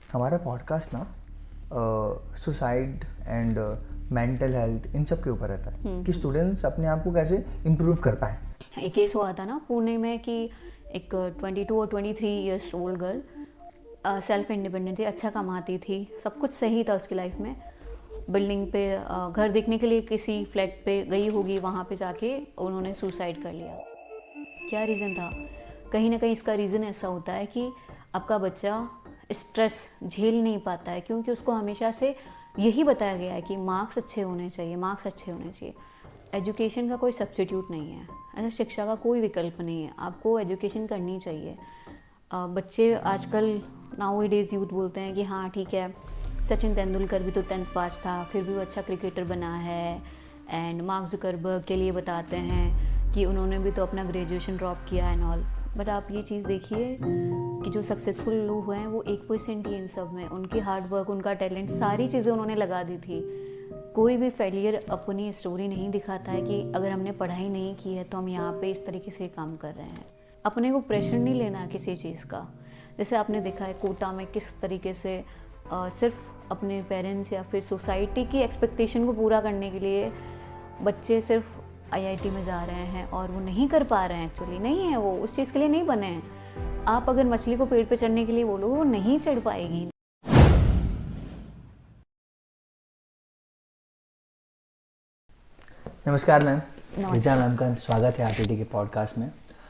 हमारा पॉडकास्ट ना suicide and mental health इन सब के ऊपर रहता है कि स्टूडेंट्स अपने आप को कैसे इम्प्रूव कर पाए। एक केस हुआ था ना पुणे में कि एक 22 और 23 years old girl self independent थी, अच्छा कमाती थी, सब कुछ सही था उसकी लाइफ में। बिल्डिंग पे घर देखने के लिए किसी फ्लैट पे गई होगी, वहाँ पे जाके उन्होंने सुसाइड कर लिया। क्या रीज़न था? कहीं ना कहीं इसका रीज़न ऐसा होता है कि आपका बच्चा स्ट्रेस झेल नहीं पाता है, क्योंकि उसको हमेशा से यही बताया गया है कि मार्क्स अच्छे होने चाहिए, मार्क्स अच्छे होने चाहिए। एजुकेशन का कोई सब्स्टिट्यूट नहीं है, ऐसा शिक्षा का कोई विकल्प नहीं है, आपको एजुकेशन करनी चाहिए। बच्चे आजकल नाउ डेज यूथ बोलते हैं कि हाँ ठीक है, सचिन तेंदुलकर भी तो 10th पास था, फिर भी वो अच्छा क्रिकेटर बना है। एंड मार्क जुकरबर्ग के लिए बताते हैं कि उन्होंने भी तो अपना ग्रेजुएशन ड्रॉप किया एंड ऑल। बट आप ये चीज़ देखिए कि जो सक्सेसफुल लोग हुए हैं वो 1% ही इन सब में, उनकी हार्ड वर्क, उनका टैलेंट, सारी चीज़ें उन्होंने लगा दी थी। कोई भी फेलियर अपनी स्टोरी नहीं दिखाता है कि अगर हमने पढ़ाई नहीं की है तो हम यहाँ पे इस तरीके से काम कर रहे हैं। अपने को प्रेशर नहीं लेना किसी चीज़ का। जैसे आपने देखा है कोटा में किस तरीके से सिर्फ अपने पेरेंट्स या फिर सोसाइटी की एक्सपेक्टेशन को पूरा करने के लिए बच्चे सिर्फ आईआईटी में जा रहे हैं और वो नहीं कर पा रहे हैं। एक्चुअली नहीं है, वो उस चीज़ के लिए नहीं बने हैं। आप अगर मछली को पेड़ पे चढ़ने के लिए बोलो, वो नहीं चढ़ पाएगी। नमस्कार मैम, नमस्ते। ऋचा मैम का स्वागत है आरटीटी के पॉडकास्ट में।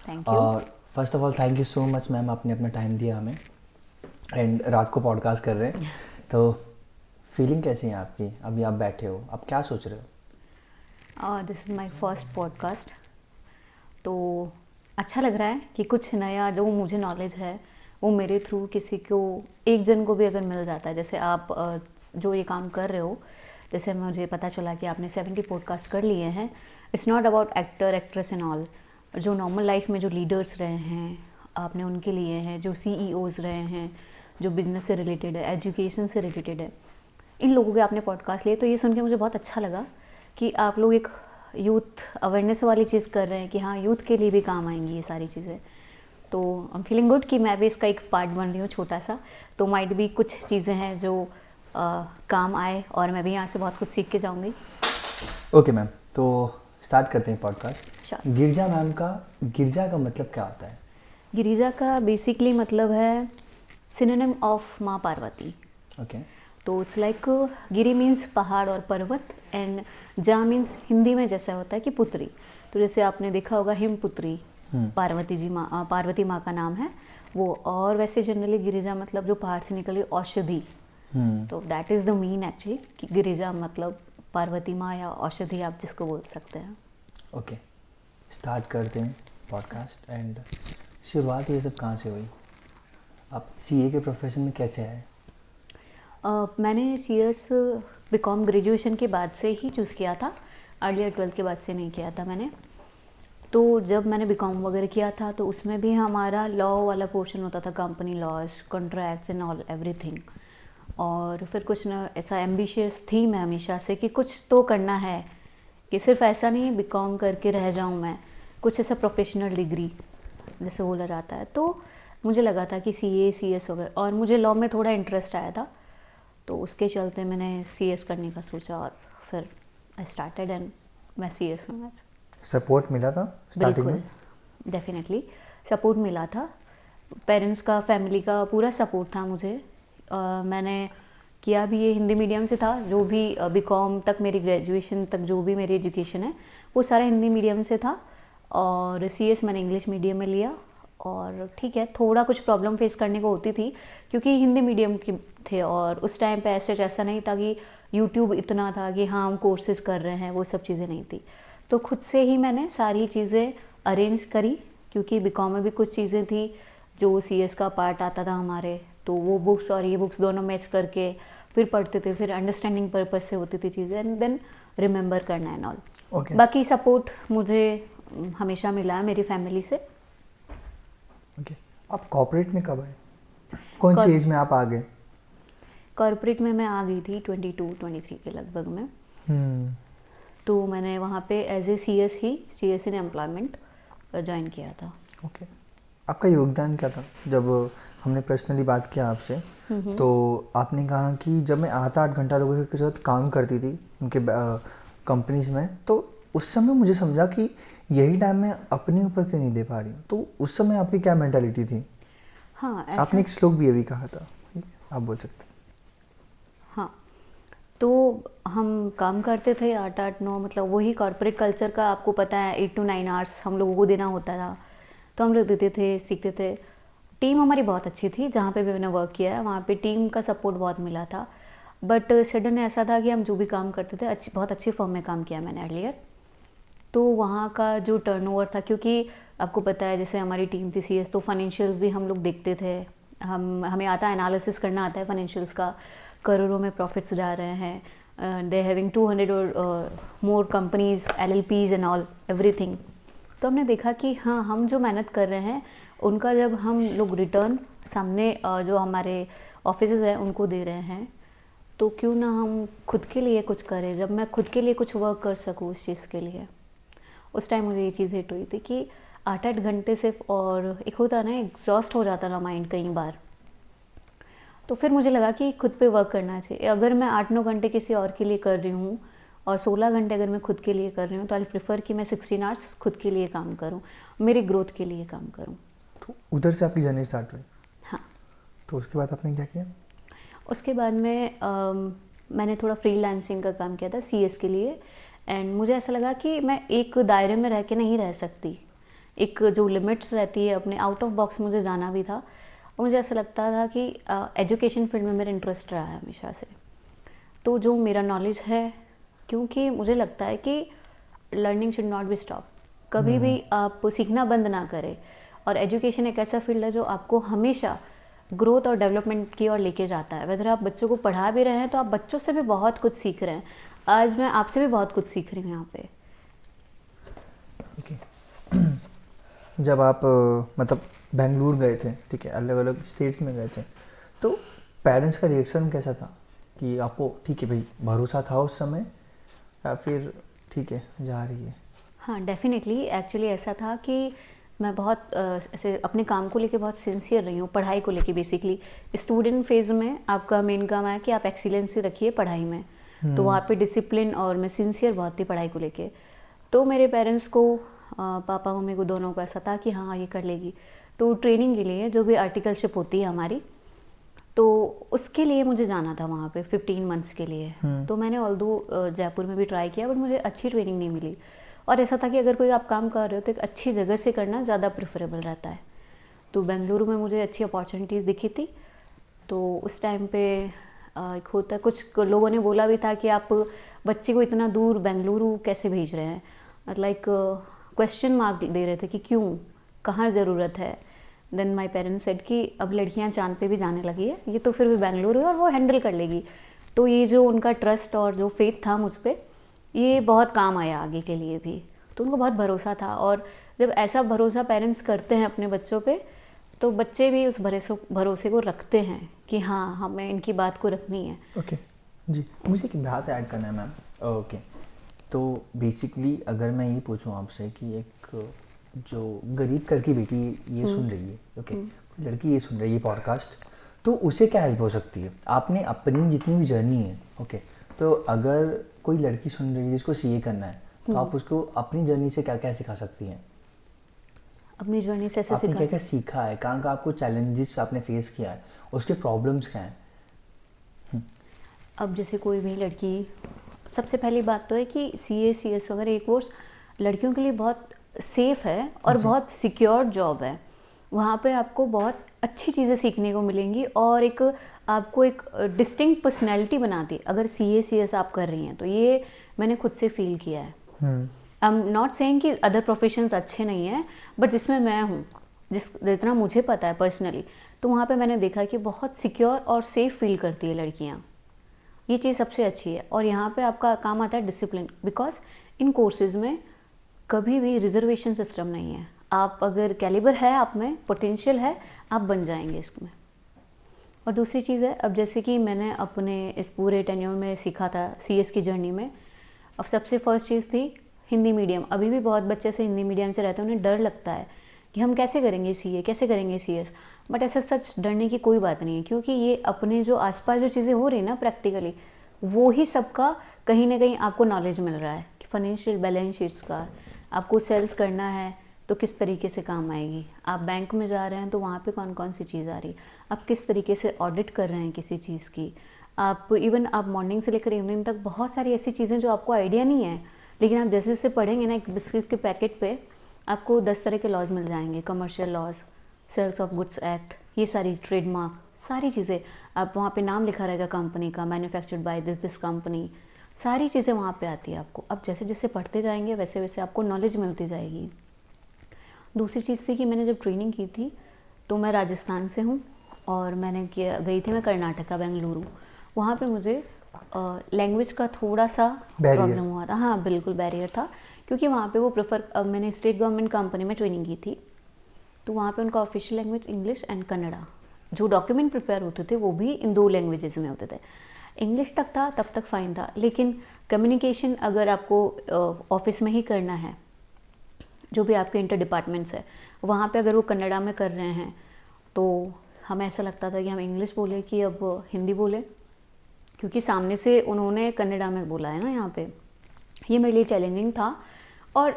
Thank you. और first of all thank you so much ma'am, आपने अपना टाइम दिया हमें एंड रात को पॉडकास्ट कर रहे हैं। तो फीलिंग कैसी है आपकी? अभी आप बैठे हो, आप क्या सोच रहे हो? This is my first podcast. तो अच्छा लग रहा है कि कुछ नया जो मुझे नॉलेज है वो मेरे थ्रू किसी को, एक जन को भी अगर मिल जाता है। जैसे आप जो ये काम कर रहे हो, जैसे मुझे पता चला कि आपने 70 पॉडकास्ट कर लिए हैं। It's not about actor actress and all. जो नॉर्मल लाइफ में जो लीडर्स रहे हैं आपने उनके लिए हैं, जो CEOs रहे हैं, जो बिजनेस से रिलेटेड है, एजुकेशन से रिलेटेड है, इन लोगों के आपने पॉडकास्ट लिए। तो ये सुन के मुझे बहुत अच्छा लगा कि आप लोग एक यूथ अवेयरनेस वाली चीज़ कर रहे हैं कि हाँ यूथ के लिए भी काम आएंगी ये सारी चीज़ें। तो आई एम फीलिंग गुड कि मैं भी इसका एक पार्ट बन रही हूँ छोटा सा। तो माइट भी कुछ चीज़ें हैं जो काम आए और मैं भी यहाँ से बहुत कुछ सीख के जाऊँगी। ओके मैम, तो स्टार्ट करते हैं पॉडकास्ट। अच्छा, गिरजा मैम का, गिरजा का मतलब क्या होता है? गिरिजा का बेसिकली मतलब है सिनोनिम ऑफ माँ पार्वती। ओके। तो इट्स लाइक गिरी मीन्स पहाड़ और पर्वत, एंड जा मीन्स हिंदी में जैसा होता है कि पुत्री। तो जैसे आपने देखा होगा हिमपुत्री, पार्वती माँ का नाम है वो। और वैसे जनरली गिरिजा मतलब जो पहाड़ से निकली औषधि। तो that is the mean actually कि गिरिजा मतलब पार्वती माँ या औषधि, आप जिसको बोल सकते हैं। ओके, स्टार्ट करते हैं पॉडकास्ट। एंड शुरुआत ये सब कहाँ से हुई? आप सीए के प्रोफेशन में कैसे आए? मैंने CS BCom ग्रेजुएशन के बाद से ही चूज़ किया था, अर्लियर 12th के बाद से नहीं किया था मैंने। तो जब मैंने BCom वगैरह किया था तो उसमें भी हमारा लॉ वाला पोर्शन होता था, company laws, contracts and all everything. और फिर कुछ ना ऐसा एम्बिशियस थी मैं हमेशा से कि कुछ तो करना है, कि सिर्फ ऐसा नहीं BCom करके रह जाऊँ मैं, कुछ ऐसा प्रोफेशनल डिग्री जैसे बोला जाता है। तो मुझे लगा था कि CA CS वगैरह, और मुझे लॉ में थोड़ा इंटरेस्ट आया था, तो उसके चलते मैंने CS करने का सोचा और फिर आई स्टार्टेड एंड मैं CS हूँ आज। सपोर्ट मिला था स्टार्टिंग में? बिल्कुल, डेफिनेटली सपोर्ट मिला था। पेरेंट्स का, फैमिली का पूरा सपोर्ट था मुझे। मैंने किया भी ये हिंदी मीडियम से था, जो भी BCom तक मेरी ग्रेजुएशन तक जो भी मेरी एजुकेशन है वो सारा हिंदी मीडियम से था। और CS मैंने इंग्लिश मीडियम में लिया। और ठीक है, थोड़ा कुछ प्रॉब्लम फेस करने को होती थी क्योंकि हिंदी मीडियम के थे और उस टाइम पे ऐसा नहीं था कि यूट्यूब इतना था कि हाँ हम कोर्सेज़ कर रहे हैं, वो सब चीज़ें नहीं थी। तो खुद से ही मैंने सारी चीज़ें अरेंज करी, क्योंकि BCom में भी कुछ चीज़ें थी जो CS का पार्ट आता था हमारे, तो वो बुक्स और ये बुक्स दोनों मैच करके फिर पढ़ते थे, फिर अंडरस्टैंडिंग पर्पज से होती थी चीज़ें, एंड देन रिमेंबर करना एंड ऑल। ओके। बाकी सपोर्ट मुझे हमेशा मिला है मेरी फैमिली से। ओके, आप कॉर्पोरेट में कब आए? कौन सी एज में आप आ गए? कॉर्पोरेट में मैं आ गई थी 22-23 के लगभग में। तो मैंने वहाँ पे as a CS in employment join किया था। ओके, आपका योगदान क्या था जब हमने पर्सनली बात किया आपसे, तो आपने कहा कि जब मैं 8 घंटा लोगों के साथ काम करती थी उनके कंपनीज में, तो उस समय मुझे समझा कि यही टाइम मैं अपने ऊपर क्यों नहीं दे पा रही हूँ। तो उस समय आपकी क्या मेंटालिटी थी? हाँ, आपने एक श्लोक भी अभी कहा था, आप बोल सकते हैं। हाँ, तो हम काम करते थे 8-8-9, मतलब वही कॉर्पोरेट कल्चर का आपको पता है, 8 to 9 आवर्स हम लोगों को देना होता था। तो हम लोग देते थे, सीखते थे। टीम हमारी बहुत अच्छी थी, जहाँ पे भी मैंने वर्क किया है वहाँ पे टीम का सपोर्ट बहुत मिला था। बट सडन ऐसा था कि हम जो भी काम करते थे, बहुत अच्छी फर्म में काम किया मैंने अर्लियर, तो वहाँ का जो टर्नओवर था, क्योंकि आपको पता है जैसे हमारी टीम थी CS, तो फाइनेंशियल्स भी हम लोग देखते थे। हमें आता है, एनालिसिस करना आता है फाइनेंशियल्स का, करोड़ों में प्रॉफिट्स जा रहे हैं, दे हैविंग 200 और मोर companies, LLPs and all everything. तो हमने देखा कि हाँ, हम जो मेहनत कर रहे हैं उनका जब हम लोग रिटर्न सामने जो हमारे ऑफिसेज हैं उनको दे रहे हैं, तो क्यों ना हम खुद के लिए कुछ करें। जब मैं खुद के लिए कुछ वर्क कर सकूँ उस चीज़ के लिए, उस टाइम मुझे ये चीज़ हिट हुई थी कि 8-8 घंटे सिर्फ, और एक होता ना, एग्जॉस्ट हो जाता ना माइंड कई बार। तो फिर मुझे लगा कि खुद पे वर्क करना चाहिए। अगर मैं 8-9 घंटे किसी और के लिए कर रही हूँ और 16 घंटे अगर मैं खुद के लिए कर रही हूँ, तो आई प्रेफर कि मैं 16 आवर्स खुद के लिए काम करूँ, मेरी ग्रोथ के लिए काम करूँ। तो उधर से आपकी जर्नी स्टार्ट हुई? हाँ। तो उसके बाद आपने क्या किया? उसके बाद में मैंने थोड़ा फ्रीलांसिंग का काम किया था CS के लिए, एंड मुझे ऐसा लगा कि मैं एक दायरे में रह के नहीं रह सकती, एक जो लिमिट्स रहती है अपने, आउट ऑफ बॉक्स मुझे जाना भी था। और मुझे ऐसा लगता था कि एजुकेशन फील्ड में मेरा इंटरेस्ट रहा है हमेशा से, तो जो मेरा नॉलेज है, क्योंकि मुझे लगता है कि learning should not be stop, कभी भी आप सीखना बंद ना करें। और एजुकेशन एक ऐसा फील्ड है जो आपको हमेशा ग्रोथ और डेवलपमेंट की ओर लेके जाता है। वेदर आप बच्चों को पढ़ा भी रहे हैं तो आप बच्चों से भी बहुत कुछ सीख रहे हैं। आज मैं आपसे भी बहुत कुछ सीख रही हूँ यहाँ पे। जब आप मतलब बेंगलुरु गए थे, ठीक है, अलग अलग स्टेट्स में गए थे, तो पेरेंट्स का रिएक्शन कैसा था? कि आपको ठीक है भाई भरोसा था उस समय, या फिर ठीक है जा रही है? हाँ, डेफिनेटली। एक्चुअली ऐसा था कि मैं बहुत ऐसे अपने काम को लेके बहुत सिंसियर रही हूँ, पढ़ाई को लेके। बेसिकली स्टूडेंट फेज़ में आपका मेन काम है कि आप एक्सीलेंसी रखिए पढ़ाई में, तो वहाँ पे डिसिप्लिन और मैं सिंसियर बहुत थी पढ़ाई को लेके। तो मेरे पेरेंट्स को, पापा मम्मी को, दोनों को ऐसा था कि हाँ ये कर लेगी। तो ट्रेनिंग के लिए जो भी आर्टिकलशिप होती है हमारी, तो उसके लिए मुझे जाना था वहाँ पे 15 मंथ्स के लिए। तो मैंने ऑल्दो जयपुर में भी ट्राई किया, बट मुझे अच्छी ट्रेनिंग नहीं मिली। और ऐसा था कि अगर कोई आप काम कर रहे हो तो एक अच्छी जगह से करना ज़्यादा प्रेफरेबल रहता है। तो बेंगलुरु में मुझे अच्छी अपॉर्चुनिटीज़ दिखी थी। तो उस टाइम पे एक होता, कुछ लोगों ने बोला भी था कि आप बच्चे को इतना दूर बेंगलुरु कैसे भेज रहे हैं, लाइक क्वेश्चन मार्क दे रहे थे कि क्यों, कहाँ ज़रूरत है। देन माई पेरेंट्स सेड कि अब लड़कियाँ चांद पे भी जाने लगी है, ये तो फिर भी बेंगलुरु है और वो हैंडल कर लेगी। तो ये जो उनका ट्रस्ट और जो फेथ था मुझ पर, ये बहुत काम आया आगे के लिए भी। तो उनको बहुत भरोसा था, और जब ऐसा भरोसा पेरेंट्स करते हैं अपने बच्चों पे, तो बच्चे भी उस भरोसे को रखते हैं कि हाँ हमें इनकी बात को रखनी है। ओके जी, मुझे एक बात ऐड करना है मैम। ओके, तो बेसिकली अगर मैं ये पूछूं आपसे कि एक जो गरीब घर की बेटी ये सुन रही है, ओके, लड़की ये सुन रही है पॉडकास्ट, तो उसे क्या हेल्प हो सकती है? आपने अपनी जितनी भी जर्नी है, ओके, तो अगर कोई लड़की सुन रही है जिसको CA करना है, तो आप उसको अपनी जर्नी से क्या क्या सिखा सकती हैं? अपनी जर्नी से आपने क्या क्या सीखा है, कहाँ का आपको चैलेंजेस आपने फेस किया है, उसके प्रॉब्लम्स क्या हैं? अब जैसे कोई भी लड़की, सबसे पहली बात तो है कि CA CS वगैरह ये कोर्स लड़कियों के लिए बहुत सेफ़ है और बहुत सिक्योर जॉब है। वहाँ पे आपको बहुत अच्छी चीज़ें सीखने को मिलेंगी, और एक आपको एक डिस्टिंक्ट पर्सनैलिटी बनाती है अगर CA CS आप कर रही हैं। तो ये मैंने खुद से फील किया है। आई एम नॉट सेइंग कि अदर प्रोफेशंस अच्छे नहीं हैं, बट जिसमें मैं हूँ, जितना मुझे पता है पर्सनली, तो वहाँ पे मैंने देखा कि बहुत सिक्योर और सेफ़ फील करती है लड़कियाँ। ये चीज़ सबसे अच्छी है। और यहाँ पे आपका काम आता है डिसिप्लिन, बिकॉज इन कोर्सेज में कभी भी रिजर्वेशन सिस्टम नहीं है। आप अगर कैलिबर है, आप में पोटेंशियल है, आप बन जाएंगे इसमें। और दूसरी चीज़ है, अब जैसे कि मैंने अपने इस पूरे टेन्योर में सीखा था CS की जर्नी में, अब सबसे फर्स्ट चीज़ थी हिंदी मीडियम। अभी भी बहुत बच्चे से हिंदी मीडियम से रहते हैं, उन्हें डर लगता है कि हम कैसे करेंगे सीए, कैसे करेंगे सीएस। बट ऐसा सच डरने की कोई बात नहीं है, क्योंकि ये अपने जो आसपास जो चीज़ें हो रही ना प्रैक्टिकली, वो ही सबका कहीं ना कहीं आपको नॉलेज मिल रहा है कि फाइनेंशियल बैलेंस शीट्स का आपको सेल्स करना है तो किस तरीके से काम आएगी, आप बैंक में जा रहे हैं तो वहाँ पे कौन कौन सी चीज़ आ रही, आप किस तरीके से ऑडिट कर रहे हैं किसी चीज़ की, आप इवन आप मॉर्निंग से लेकर इवनिंग तक बहुत सारी ऐसी चीज़ें जो आपको आइडिया नहीं है, लेकिन आप जैसे जैसे पढ़ेंगे ना, एक बिस्किट के पैकेट पे आपको 10 तरह के लॉज मिल जाएंगे, commercial laws, sales of goods act, ये सारी ट्रेडमार्क, सारी चीज़ें आप वहाँ पे नाम लिखा रहेगा कंपनी का, मैन्युफैक्चर्ड बाय दिस कंपनी, सारी चीज़ें वहाँ पे आती है आपको। अब जैसे जैसे पढ़ते जाएंगे वैसे वैसे आपको नॉलेज मिलती जाएगी। दूसरी चीज़ थी कि मैंने जब ट्रेनिंग की थी तो मैं राजस्थान से हूँ और मैंने गई थी मैं कर्नाटका, बेंगलुरु। वहाँ पे मुझे लैंग्वेज का थोड़ा सा प्रॉब्लम हुआ था। हाँ बिल्कुल बैरियर था, क्योंकि वहाँ पे वो मैंने स्टेट गवर्नमेंट कंपनी में ट्रेनिंग की थी, तो वहाँ पे उनका official language English and Kannada, जो डॉक्यूमेंट प्रिपेयर होते थे वो भी इन 2 लैंग्वेजेस में होते थे। इंग्लिश तक था तब तक फ़ाइन था, लेकिन कम्युनिकेशन अगर आपको ऑफिस में ही करना है, जो भी आपके इंटर डिपार्टमेंट्स है वहाँ पे अगर वो कन्नड़ा में कर रहे हैं तो हमें ऐसा लगता था कि हम इंग्लिश बोले कि अब हिंदी बोले, क्योंकि सामने से उन्होंने कन्नड़ा में बोला है ना यहाँ पे। ये मेरे लिए चैलेंजिंग था और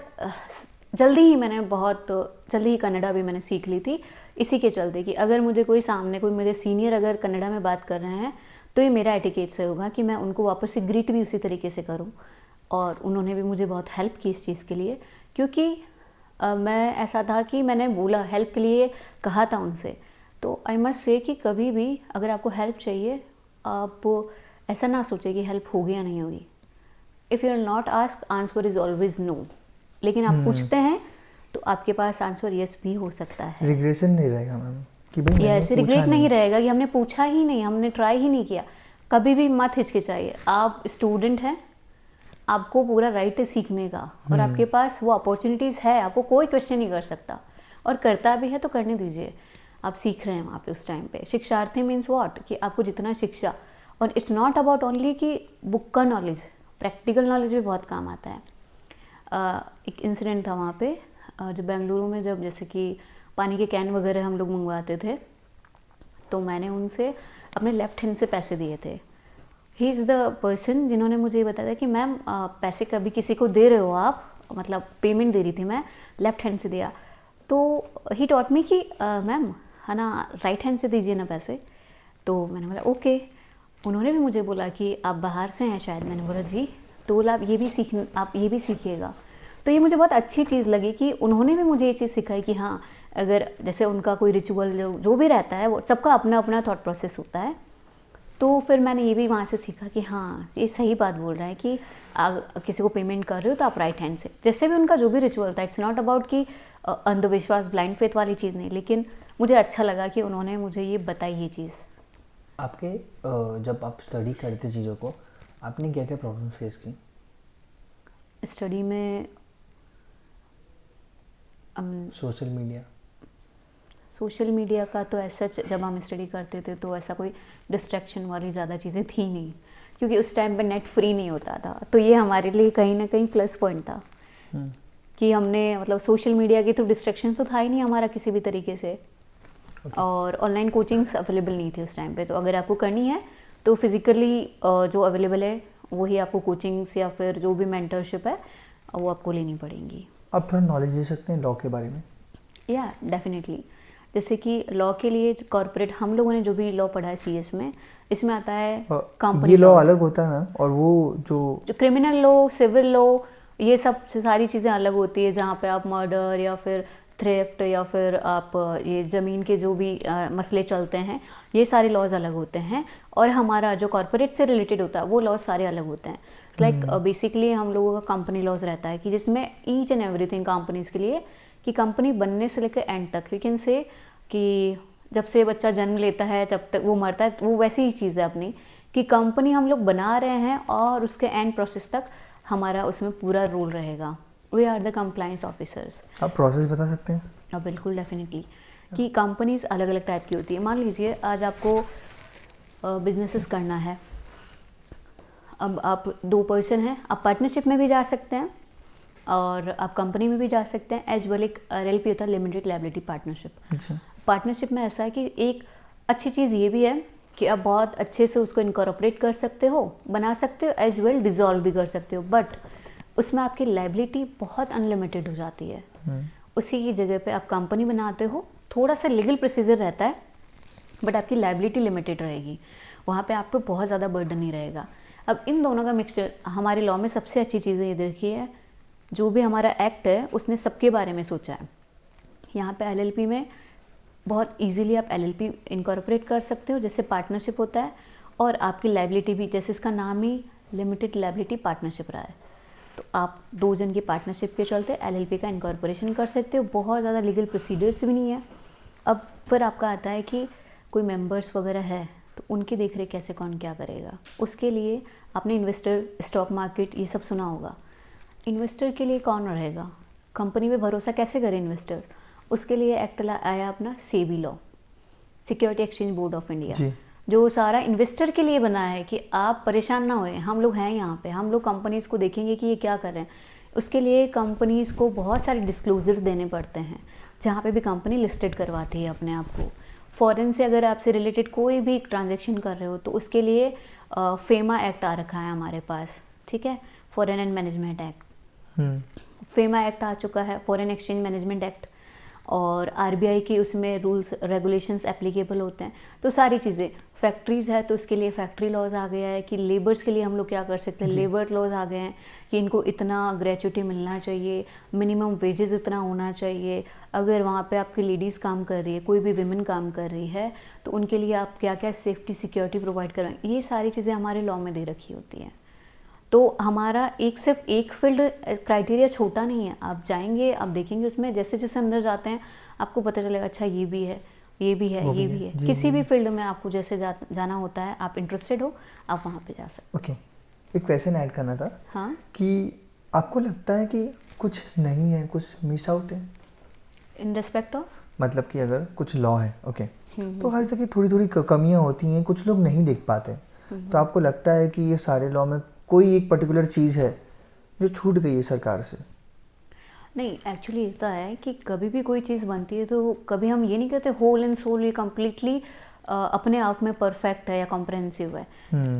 जल्दी ही कन्नड़ा भी मैंने सीख ली थी, इसी के चलते कि अगर मुझे कोई सामने कोई मेरे सीनियर अगर कन्नड़ा में बात कर रहे हैं तो ये मेरा एटिकेट से होगा कि मैं उनको वापस से ग्रीट भी उसी तरीके से करूँ। और उन्होंने भी मुझे बहुत हेल्प की इस चीज़ के लिए, क्योंकि मैं ऐसा था कि मैंने बोला हेल्प के लिए कहा था उनसे। तो आई मस्ट से कि कभी भी अगर आपको हेल्प चाहिए आप ऐसा ना सोचें कि हेल्प होगी या नहीं होगी। If you are not ask, answer is always no. लेकिन आप पूछते हैं तो आपके पास आंसर यस भी हो सकता है। रिग्रेशन नहीं रहेगा मैम कि भाई मैंने ऐसे रिग्रेट नहीं रहेगा कि हमने पूछा ही नहीं, हमने ट्राई ही नहीं किया। कभी भी मत हिचकिचाइए, आप स्टूडेंट हैं, आपको पूरा राइट है सीखने का और आपके पास वो अपॉर्चुनिटीज़ है, आपको कोई क्वेश्चन नहीं कर सकता, और करता भी है तो करने दीजिए। आप सीख रहे हैं वहाँ पे उस टाइम पे। शिक्षार्थी मीन्स व्हाट, कि आपको जितना शिक्षा, और इट्स नॉट अबाउट ओनली कि बुक का नॉलेज, प्रैक्टिकल नॉलेज भी बहुत काम आता है। एक इंसिडेंट था वहाँ पे जब बेंगलुरु में, जब जैसे कि पानी के कैन वगैरह हम लोग मंगवाते थे तो मैंने उनसे अपने लेफ़्ट हैंड से पैसे दिए थे। ही इज़ द पर्सन जिन्होंने मुझे ये बताया कि मैम पैसे कभी किसी को दे रहे हो आप, मतलब पेमेंट दे रही थी मैं, लेफ़्ट हैंड से दिया। तो ही टॉट मी कि मैम है ना राइट हैंड से दीजिए ना पैसे। तो मैंने बोला ओके। उन्होंने भी मुझे बोला कि आप बाहर से हैं शायद। मैंने बोला जी। तो बोला आप ये भी सीखिएगा। तो ये मुझे बहुत अच्छी चीज़ लगी कि उन्होंने भी मुझे ये चीज़ सिखाई कि हाँ, अगर जैसे उनका कोई रिचुअल जो भी रहता है वो सबका अपना अपना थॉट प्रोसेस होता है। तो फिर मैंने ये भी वहाँ से सीखा कि हाँ ये सही बात बोल रहा है कि किसी को पेमेंट कर रहे हो तो आप राइट हैंड से, जैसे भी उनका जो भी रिचुअल था। इट्स नॉट अबाउट कि अंधविश्वास, ब्लाइंड फेथ वाली चीज़ नहीं, लेकिन मुझे अच्छा लगा कि उन्होंने मुझे ये बताई ये चीज़। आपके जब आप स्टडी करते चीज़ों को, आपने क्या क्या प्रॉब्लम फेस की स्टडी में? सोशल मीडिया का तो ऐसा जब हम स्टडी करते थे तो ऐसा कोई डिस्ट्रैक्शन वाली ज़्यादा चीज़ें थी नहीं, क्योंकि उस टाइम पे नेट फ्री नहीं होता था। तो ये हमारे लिए कहीं ना कहीं प्लस पॉइंट था कि हमने मतलब सोशल मीडिया की तो डिस्ट्रैक्शन तो था ही नहीं हमारा किसी भी तरीके से। और ऑनलाइन कोचिंग्स अवेलेबल नहीं थी उस टाइम पे। तो अगर आपको करनी है तो फिज़िकली जो अवेलेबल है वही आपको कोचिंग्स या फिर जो भी मेंटरशिप है वो आपको लेनी पड़ेंगी। आप थोड़ा नॉलेज दे सकते हैं लॉ के बारे में? या डेफिनेटली। जैसे कि लॉ के लिए कॉर्पोरेट हम लोगों ने जो भी लॉ पढ़ा है सीएस में, इसमें आता है कंपनी। ये लॉ अलग होता है मैम, और वो जो क्रिमिनल लॉ, सिविल लॉ, ये सब सारी चीज़ें अलग होती है। जहाँ पे आप मर्डर या फिर थ्रेफ्ट या फिर आप ये ज़मीन के जो भी मसले चलते हैं, ये सारे लॉज अलग होते हैं। और हमारा जो कॉर्पोरेट से रिलेटेड होता है वो लॉज सारे अलग होते हैं। इट्स लाइक बेसिकली हम लोगों का कंपनी लॉज रहता है कि जिसमें ईच एंड एवरीथिंग कंपनीज़ के लिए, कि कंपनी बनने से लेकर एंड तक, वी कैन से कि जब से बच्चा जन्म लेता है जब तक वो मरता है, वो वैसी ही चीज़ है अपनी, कि कंपनी हम लोग बना रहे हैं और उसके एंड प्रोसेस तक हमारा उसमें पूरा रोल रहेगा। We are the compliance officers. आप प्रोसेस बता सकते हैं? हाँ बिल्कुल, डेफिनेटली। कि कंपनीज अलग अलग टाइप की होती है। मान लीजिए आज आपको बिजनेसेस करना है, अब आप 2 पर्सन हैं, आप पार्टनरशिप में भी जा सकते हैं और आप कंपनी में भी जा सकते हैं। एज वेल एक LLP होता है, लिमिटेड लायबिलिटी पार्टनरशिप। पार्टनरशिप में ऐसा है कि एक अच्छी चीज़ ये भी है कि आप बहुत अच्छे से उसको इनकॉर्पोरेट कर सकते हो, बना सकते हो, एज वेल डिज़ोल्व भी कर सकते हो, बट उसमें आपकी लायबिलिटी बहुत अनलिमिटेड हो जाती है। उसी की जगह पे आप कंपनी बनाते हो, थोड़ा सा लीगल प्रोसीजर रहता है बट आपकी लायबिलिटी लिमिटेड रहेगी, वहाँ पे आपको बहुत ज़्यादा बर्डन नहीं रहेगा। अब इन दोनों का मिक्सचर हमारे लॉ में सबसे अच्छी चीज़ ये देखी है, जो भी हमारा एक्ट है उसने सबके बारे में सोचा है। यहाँ पे LLP में बहुत इजीली आप LLP इनकॉर्पोरेट कर सकते हो, जैसे पार्टनरशिप होता है, और आपकी लायबिलिटी भी, जैसे इसका नाम ही लिमिटेड लायबिलिटी पार्टनरशिप रहा है, तो आप 2 जन की पार्टनरशिप के चलते LLP का इनकॉर्पोरेशन कर सकते हो। बहुत ज़्यादा लीगल प्रोसीजर्स भी नहीं है। अब फिर आपका आता है कि कोई मेंबर्स वगैरह है तो उनकी देख रेख कैसे कौन क्या करेगा। उसके लिए आपने इन्वेस्टर, स्टॉक मार्केट ये सब सुना होगा। इन्वेस्टर के लिए कौन रहेगा, कंपनी पे भरोसा कैसे करे इन्वेस्टर, उसके लिए एक्ट आया अपना SEBI law, security exchange board of India, जो सारा इन्वेस्टर के लिए बना है कि आप परेशान ना होए, हम लोग हैं यहाँ पे, हम लोग कंपनीज़ को देखेंगे कि ये क्या कर रहे हैं। उसके लिए कंपनीज़ को बहुत सारे डिस्क्लोजर्स देने पड़ते हैं, जहाँ पे भी कंपनी लिस्टेड करवाती है अपने आप को। फॉरेन से अगर आपसे रिलेटेड कोई भी ट्रांजैक्शन कर रहे हो तो उसके लिए फेमा एक्ट आ रखा है हमारे पास, ठीक है, foreign and management act. FEMA act आ चुका है, फॉरेन एक्सचेंज मैनेजमेंट एक्ट, और RBI की उसमें रूल्स रेगुलेशंस एप्लीकेबल होते हैं। तो सारी चीज़ें, फैक्ट्रीज़ है तो उसके लिए फैक्ट्री लॉज आ गया है कि लेबर्स के लिए हम लोग क्या कर सकते हैं, लेबर लॉज आ गए हैं कि इनको इतना ग्रेच्युटी मिलना चाहिए, मिनिमम वेजेस इतना होना चाहिए। अगर वहाँ पे आपकी लेडीज़ काम कर रही है, कोई भी विमेन काम कर रही है, तो उनके लिए आप क्या क्या सेफ्टी सिक्योरिटी प्रोवाइड करें, ये सारी चीज़ें हमारे लॉ में दे रखी होती हैं। तो हमारा सिर्फ एक फील्ड क्राइटेरिया छोटा नहीं है। आप जाएंगे, आप देखेंगे उसमें जैसे जैसे अंदर जाते हैं आपको पता चलेगा, अच्छा ये भी है, ये भी है, ये भी है। किसी भी फील्ड में आपको जैसे जाना होता है, आप इंटरेस्टेड हो, आप वहाँ पे जा सकते। ओके, एक क्वेश्चन ऐड करना था। हाँ, कि आपको लगता है कि कुछ नहीं है, कुछ मिस आउट है इन रिस्पेक्ट ऑफ, मतलब कि अगर कुछ लॉ है, ओके, तो हर जगह थोड़ी थोड़ी कमियां होती हैं, कुछ लोग नहीं देख पाते, तो आपको लगता है कि ये सारे लॉ में कोई एक पर्टिकुलर चीज़ है जो छूट गई है सरकार से? नहीं, एक्चुअली होता है कि कभी भी कोई चीज़ बनती है तो कभी हम ये नहीं कहते होल एंड सोल ये कम्प्लीटली अपने आप में परफेक्ट है या कॉम्प्रहेंसिव है।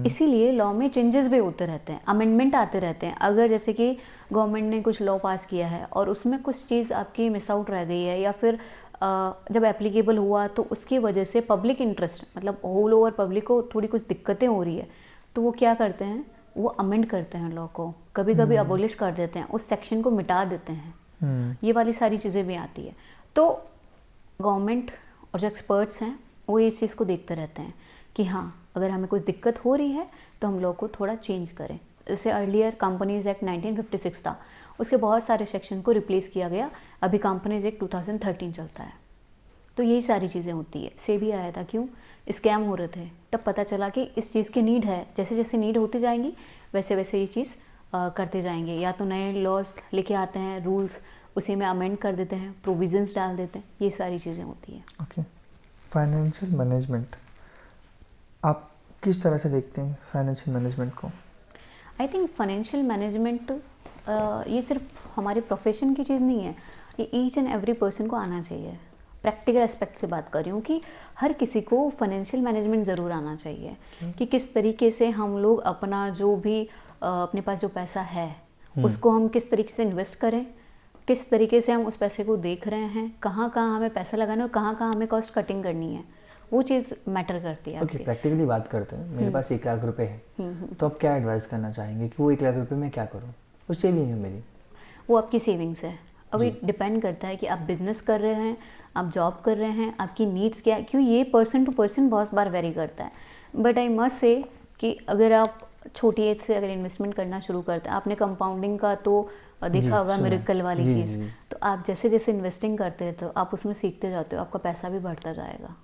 इसीलिए लॉ में चेंजेस भी होते रहते हैं, अमेंडमेंट आते रहते हैं। अगर जैसे कि गवर्नमेंट ने कुछ लॉ पास किया है और उसमें कुछ चीज़ आपकी मिस आउट रह गई है, या फिर जब एप्लीकेबल हुआ तो उसकी वजह से पब्लिक इंटरेस्ट, मतलब होल ओवर पब्लिक को थोड़ी कुछ दिक्कतें हो रही है, तो वो क्या करते हैं, वो अमेंड करते हैं लॉ को, कभी कभी अबोलिश कर देते हैं, उस सेक्शन को मिटा देते हैं। ये वाली सारी चीज़ें भी आती है। तो गवर्नमेंट और जो एक्सपर्ट्स हैं वो इस चीज़ को देखते रहते हैं कि हाँ, अगर हमें कोई दिक्कत हो रही है तो हम लॉ को थोड़ा चेंज करें। जैसे अर्लियर कंपनीज एक्ट 1956 था, उसके बहुत सारे सेक्शन को रिप्लेस किया गया, अभी कंपनीज एक्ट 2013 चलता है। तो यही सारी चीज़ें होती है। से भी आया था, क्यों स्कैम हो रहे थे, तब पता चला कि इस चीज़ की नीड है, जैसे जैसे नीड होती जाएंगी वैसे वैसे ये चीज़ करते जाएंगे। या तो नए लॉज लेके आते हैं, रूल्स उसी में अमेंड कर देते हैं, प्रोविजंस डाल देते हैं, ये सारी चीज़ें होती हैं। ओके, फाइनेंशियल मैनेजमेंट, आप किस तरह से देखते हैं फाइनेंशियल मैनेजमेंट को? आई थिंक फाइनेंशियल मैनेजमेंट ये सिर्फ हमारे प्रोफेशन की चीज़ नहीं है, ये ईच एंड एवरी पर्सन को आना चाहिए। प्रैक्टिकल एस्पेक्ट से बात कर रही हूँ कि हर किसी को फाइनेंशियल मैनेजमेंट ज़रूर आना चाहिए कि किस तरीके से हम लोग अपना जो भी अपने पास जो पैसा है उसको हम किस तरीके से इन्वेस्ट करें, किस तरीके से हम उस पैसे को देख रहे हैं, कहाँ कहाँ हमें पैसा लगाना है और कहाँ कहाँ हमें कॉस्ट कटिंग करनी है, वो चीज़ मैटर करती है। ओके, प्रैक्टिकली बात करते हैं। मेरे पास 1 लाख रुपए है, तो आप क्या एडवाइस करना चाहेंगे कि वो 1 लाख रुपए मैं क्या करूँ? वो सेविंग है मेरी, वो आपकी सेविंग्स है। अभी डिपेंड करता है कि आप बिजनेस कर रहे हैं, आप जॉब कर रहे हैं, आपकी नीड्स क्या है, क्यों ये पर्सन टू पर्सन बहुत बार वेरी करता है। बट आई मस्ट से कि अगर आप छोटी एज से अगर इन्वेस्टमेंट करना शुरू करते हैं, आपने कंपाउंडिंग का तो देखा होगा, मिरेकल वाली चीज़, तो आप जैसे जैसे इन्वेस्टिंग करते हैं तो आप उसमें सीखते जाते हो, आपका पैसा भी बढ़ता जाएगा।